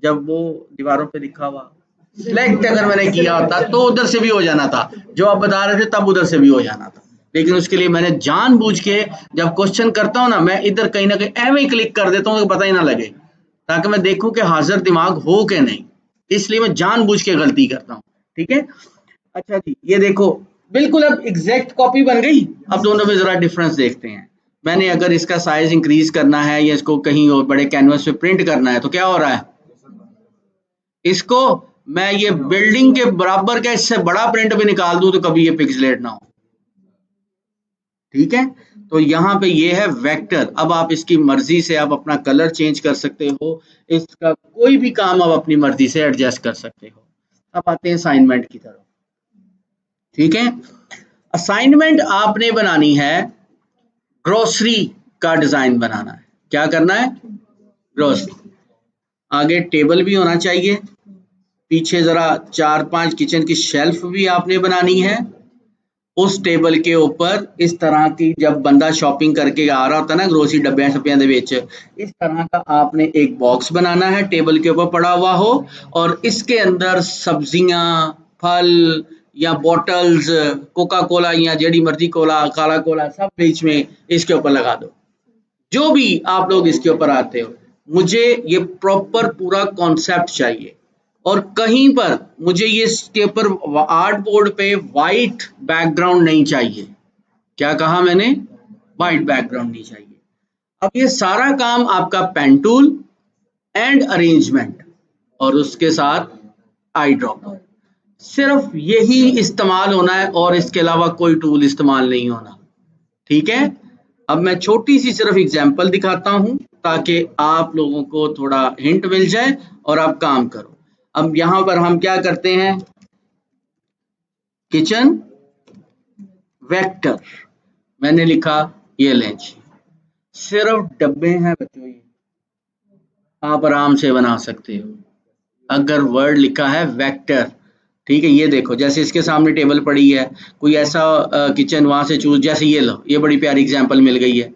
[SPEAKER 1] जब वो दीवारों पे लिखा हुआ। सिलेक्ट अगर मैंने किया होता तो उधर से भी हो जाना था, जो आप बता रहे थे तब उधर से भी हो जाना था। लेकिन उसके लिए मैंने जानबूझ के, जब क्वेश्चन करता हूं ना, मैं इधर कहीं ना कहीं एवं ही क्लिक कर देता हूं तो पता ही ना लगे, ताकि मैं देखूं कि हाजिर दिमाग हो कि नहीं। इसलिए मैं जानबूझ के गलती करता हूं, ठीक है। अच्छा जी, ये देखो, बिल्कुल अब एग्जैक्ट कॉपी बन गई। अब दोनों में जरा डिफरेंस देखते हैं। मैंने अगर इसका साइज इंक्रीज करना है या इसको कहीं और बड़े कैनवस पे प्रिंट करना है तो क्या हो रहा है, इसको मैं ये बिल्डिंग के बराबर का इससे बड़ा प्रिंट भी निकाल दूं तो कभी ये पिक्सलेट ना हो, ठीक है। तो यहाँ पे ये है वेक्टर। अब आप इसकी मर्जी से आप अपना कलर चेंज कर सकते हो, इसका कोई भी काम आप अपनी मर्जी से एडजस्ट कर सकते हो। अब आते हैं असाइनमेंट की तरफ, ठीक है। असाइनमेंट आपने बनानी है, ग्रोसरी का डिजाइन बनाना है। क्या करना है, ग्रोसरी। आगे टेबल भी होना चाहिए, पीछे जरा 4-5 किचन की शेल्फ भी आपने बनानी है। उस टेबल के ऊपर इस तरह की, जब बंदा शॉपिंग करके आ रहा होता है ना ग्रोसरी डब्बे शब्बियां दे विच, इस तरह का आपने एक बॉक्स बनाना है, टेबल के ऊपर पड़ा हुआ हो, और इसके अंदर सब्जियां, फल या बॉटल्स, कोका कोला या जेडी मर्जी कोला, काला कोला, सब बीच में इसके ऊपर लगा दो। जो भी आप लोग इसके ऊपर आते हो, मुझे ये प्रॉपर पूरा कॉन्सेप्ट चाहिए। और कहीं पर मुझे ये इसके ऊपर आर्ट बोर्ड पे वाइट बैकग्राउंड नहीं चाहिए। क्या कहा मैंने, वाइट बैकग्राउंड नहीं चाहिए। अब ये सारा काम आपका पेन टूल एंड अरेंजमेंट और उसके साथ आई ड्रॉपर, सिर्फ यही इस्तेमाल होना है और इसके अलावा कोई टूल इस्तेमाल नहीं होना, ठीक है। अब मैं छोटी सी सिर्फ एग्जांपल दिखाता हूं ताकि आप लोगों को थोड़ा हिंट मिल जाए और आप काम करो। अब यहां पर हम क्या करते हैं, किचन वेक्टर मैंने लिखा, ये लें जी, सिर्फ डब्बे हैं बच्चों, ये आप आराम से बना सकते हो अगर वर्ड लिखा है वेक्टर, ठीक है। ये देखो, जैसे इसके सामने टेबल पड़ी है, कोई ऐसा किचन वहां से चूज, जैसे ये लो, ये बड़ी प्यारी एग्जांपल मिल गई है,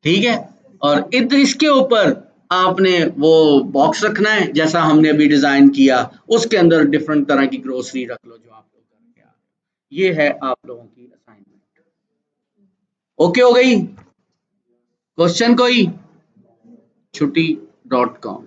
[SPEAKER 1] ठीक है। और इधर इसके ऊपर आपने वो बॉक्स रखना है जैसा हमने अभी डिजाइन किया, उसके अंदर डिफरेंट तरह की ग्रोसरी रख लो जो आप लोग करके आ रहे हो। ये है आप लोगों की असाइनमेंट, ओके हो गई। क्वेश्चन कोई, छुट्टी.com.com